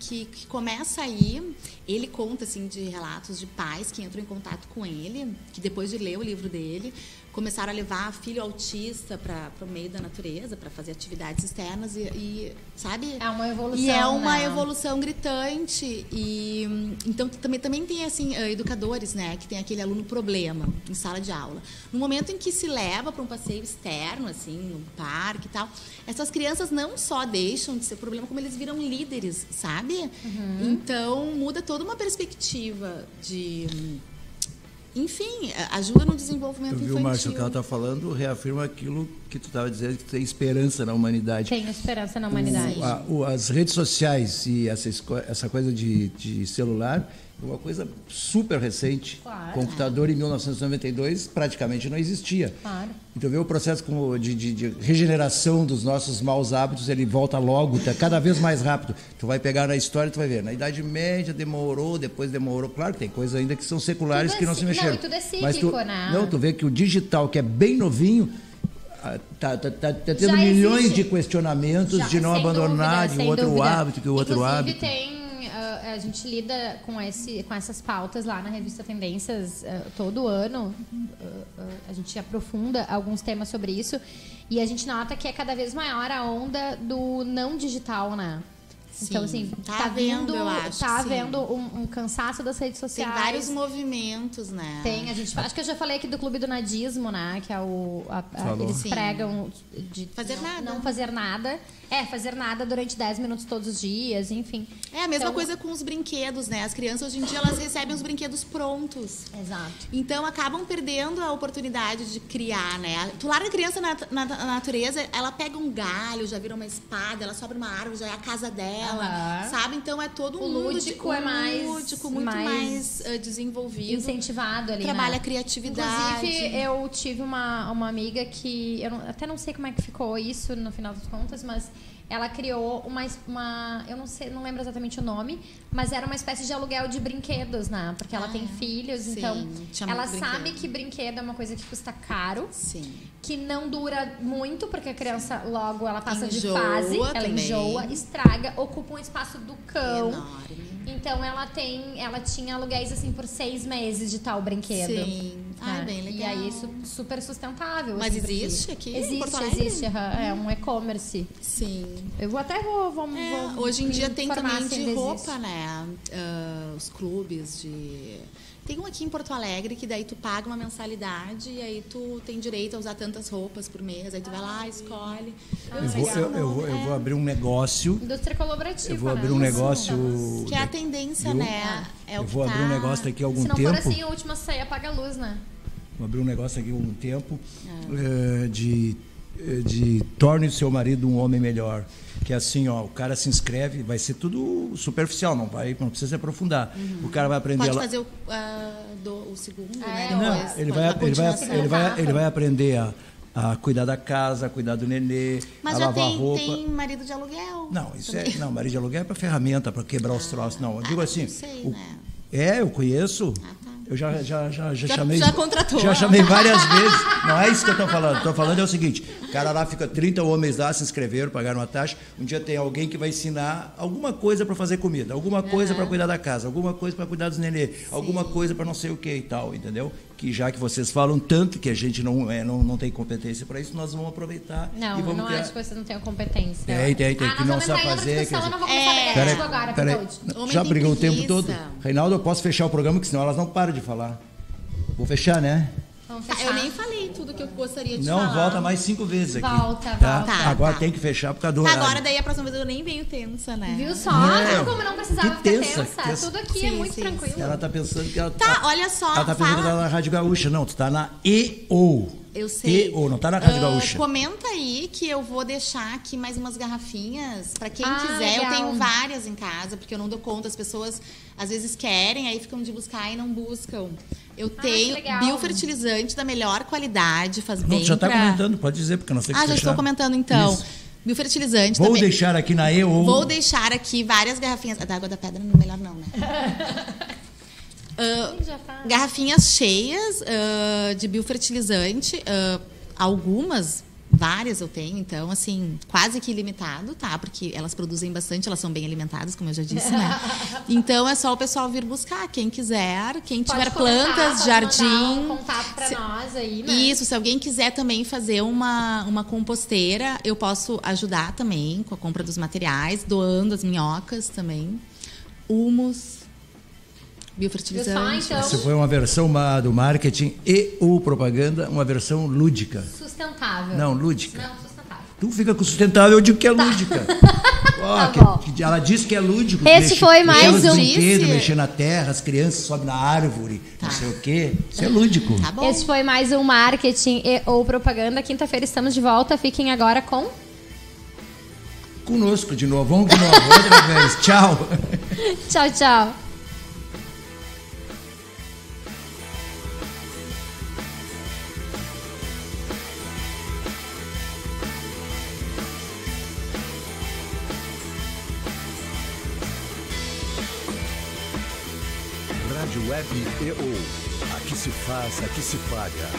começa aí... Ele conta, assim, de relatos de pais que entram em contato com ele, que depois de ler o livro dele, começaram a levar filho autista para o meio da natureza, para fazer atividades externas e, sabe? É uma evolução, e é uma evolução gritante. E, então, também tem, assim, educadores, né, que tem aquele aluno problema em sala de aula. No momento em que se leva para um passeio externo, assim, no parque e tal, essas crianças não só deixam de ser problema, como eles viram líderes, sabe? Então, muda toda uma perspectiva de... Enfim, ajuda no desenvolvimento infantil. Márcio, o que ela está falando reafirma aquilo que tu estava dizendo, que tem esperança na humanidade. Tem esperança na humanidade. As redes sociais e essa coisa de celular é uma coisa super recente. Claro. Computador em 1992 praticamente não existia. Claro. Então, vê o processo de regeneração dos nossos maus hábitos, ele volta logo, tá cada vez mais rápido. Tu vai pegar na história, tu vai ver. Na Idade Média demorou, depois demorou. Claro, tem coisas ainda que são seculares que não se mexeram. Não, e tudo é cíclico, né? Não, tu vê que o digital, que é bem novinho, tá tendo milhões de questionamentos de não abandonar de um outro hábito que o outro hábito. Tem a gente lida com essas pautas lá na revista Tendências todo ano. A gente aprofunda alguns temas sobre isso. E a gente nota que é cada vez maior a onda do não digital, né? Sim, Então, assim, tá havendo um cansaço das redes sociais. Tem vários movimentos, né? Tem, acho que eu já falei aqui do Clube do Nadismo, né? Que é eles pregam de não fazer nada. Fazer nada durante 10 minutos todos os dias, enfim. É a mesma coisa com os brinquedos, né? As crianças hoje em dia, elas recebem os brinquedos prontos. Exato. Então, acabam perdendo a oportunidade de criar, né? Tu larga a criança na natureza, ela pega um galho, já vira uma espada, ela sobe uma árvore, já é a casa dela, sabe? Então, é todo um mundo lúdico muito mais desenvolvido. Incentivado ali, trabalha a criatividade. Inclusive, eu tive uma amiga que... até não sei como é que ficou isso no final das contas, mas... Ela criou eu não lembro exatamente o nome, mas era uma espécie de aluguel de brinquedos, né? Porque ela tem filhos, sim, então ela sabe que brinquedo é uma coisa que custa caro, sim, que não dura muito, porque a criança logo ela passa de enjoa fase, ela também. Enjoa, estraga, ocupa um espaço do cão. Enorme. Então ela tinha aluguéis assim por 6 meses de tal brinquedo. Sim. Bem legal. E aí super sustentável. Mas assim, existe aqui? Existe. É um e-commerce. Sim. Eu vou hoje em dia tem também de roupa, existe. né? Os clubes de... Tem um aqui em Porto Alegre que daí tu paga uma mensalidade e aí tu tem direito a usar tantas roupas por mês. Aí tu vai lá, escolhe. Eu vou abrir um negócio. Indústria colaborativa. Eu vou abrir um negócio. Que é a tendência, né? Eu vou abrir um negócio daqui a algum tempo. Se não for assim, a última sair apaga a luz, né? Vou abrir um negócio aqui há algum tempo de torne o seu marido um homem melhor. Que é assim, ó, o cara se inscreve, vai ser tudo superficial, não precisa se aprofundar. O cara vai aprender... Pode fazer o segundo, né? Não, ele vai aprender a cuidar da casa, a cuidar do nenê, mas a já lavar roupa. Tem marido de aluguel. Não, não, marido de aluguel é para ferramenta, para quebrar os troços. Não, eu digo assim... Não sei, né? Eu conheço... Eu já chamei... Já contratou. Já chamei várias vezes. Não é isso que eu estou falando. Estou falando é o seguinte, o cara lá fica 30 homens lá, se inscreveram, pagaram uma taxa. Um dia tem alguém que vai ensinar alguma coisa para fazer comida, alguma coisa para cuidar da casa, alguma coisa para cuidar dos nenê, alguma coisa para não sei o que e tal, entendeu? Que já que vocês falam tanto que a gente não tem competência para isso, nós vamos aproveitar. Não, e vamos não acho que vocês não tenham competência. Tem, que não sabe fazer. Eu não vou começar a brigar agora, peraí. Já brigou o tempo todo. Reinaldo, eu posso fechar o programa, porque senão elas não param de falar. Vou fechar, né? Eu nem falei tudo que eu gostaria de falar. Não, volta mais 5 vezes aqui. Volta. Agora tem que fechar por causa do horário. Agora daí a próxima vez eu nem venho tensa, né? Viu só? Como não precisava ficar tensa. Tudo aqui é muito tranquilo. Ela tá pensando que ela olha só. Ela tá pensando que ela tá na Rádio Gaúcha. Não, tu tá na EO. Eu sei. EO, não tá na Rádio Gaúcha. Comenta aí que eu vou deixar aqui mais umas garrafinhas pra quem quiser. Legal. Eu tenho várias em casa, porque eu não dou conta. As pessoas às vezes querem, aí ficam de buscar e não buscam. Eu tenho biofertilizante da melhor qualidade, faz bem. Já tá comentando, pode dizer, porque não sei o que já estou comentando então. Isso. Biofertilizante. Vou deixar aqui na EO. Vou deixar aqui várias garrafinhas. A da água da pedra não é melhor não, né? Garrafinhas cheias de biofertilizante, várias eu tenho, então, assim, quase que ilimitado, tá? Porque elas produzem bastante, elas são bem alimentadas, como eu já disse, né? Então, é só o pessoal vir buscar, quem quiser, quem tiver plantas, jardim... Um contato pra nós aí, né? Isso, se alguém quiser também fazer uma composteira, eu posso ajudar também com a compra dos materiais, doando as minhocas também, humus... biofertilizante. Essa foi uma versão do marketing e ou propaganda, uma versão lúdica. Sustentável. Não, lúdica. Não, sustentável. Tu fica com sustentável, eu digo que é lúdica. Ela disse que é lúdico. Esse foi mais um. Mexer na terra, as crianças sobem na árvore, não sei o quê. Isso é lúdico. Tá bom. Esse foi mais um marketing e ou propaganda. Quinta-feira estamos de volta. Fiquem agora conosco de novo. Vamos de novo, outra vez. Tchau. Tchau, tchau. Rádio Web EO. Aqui se faz, aqui se paga.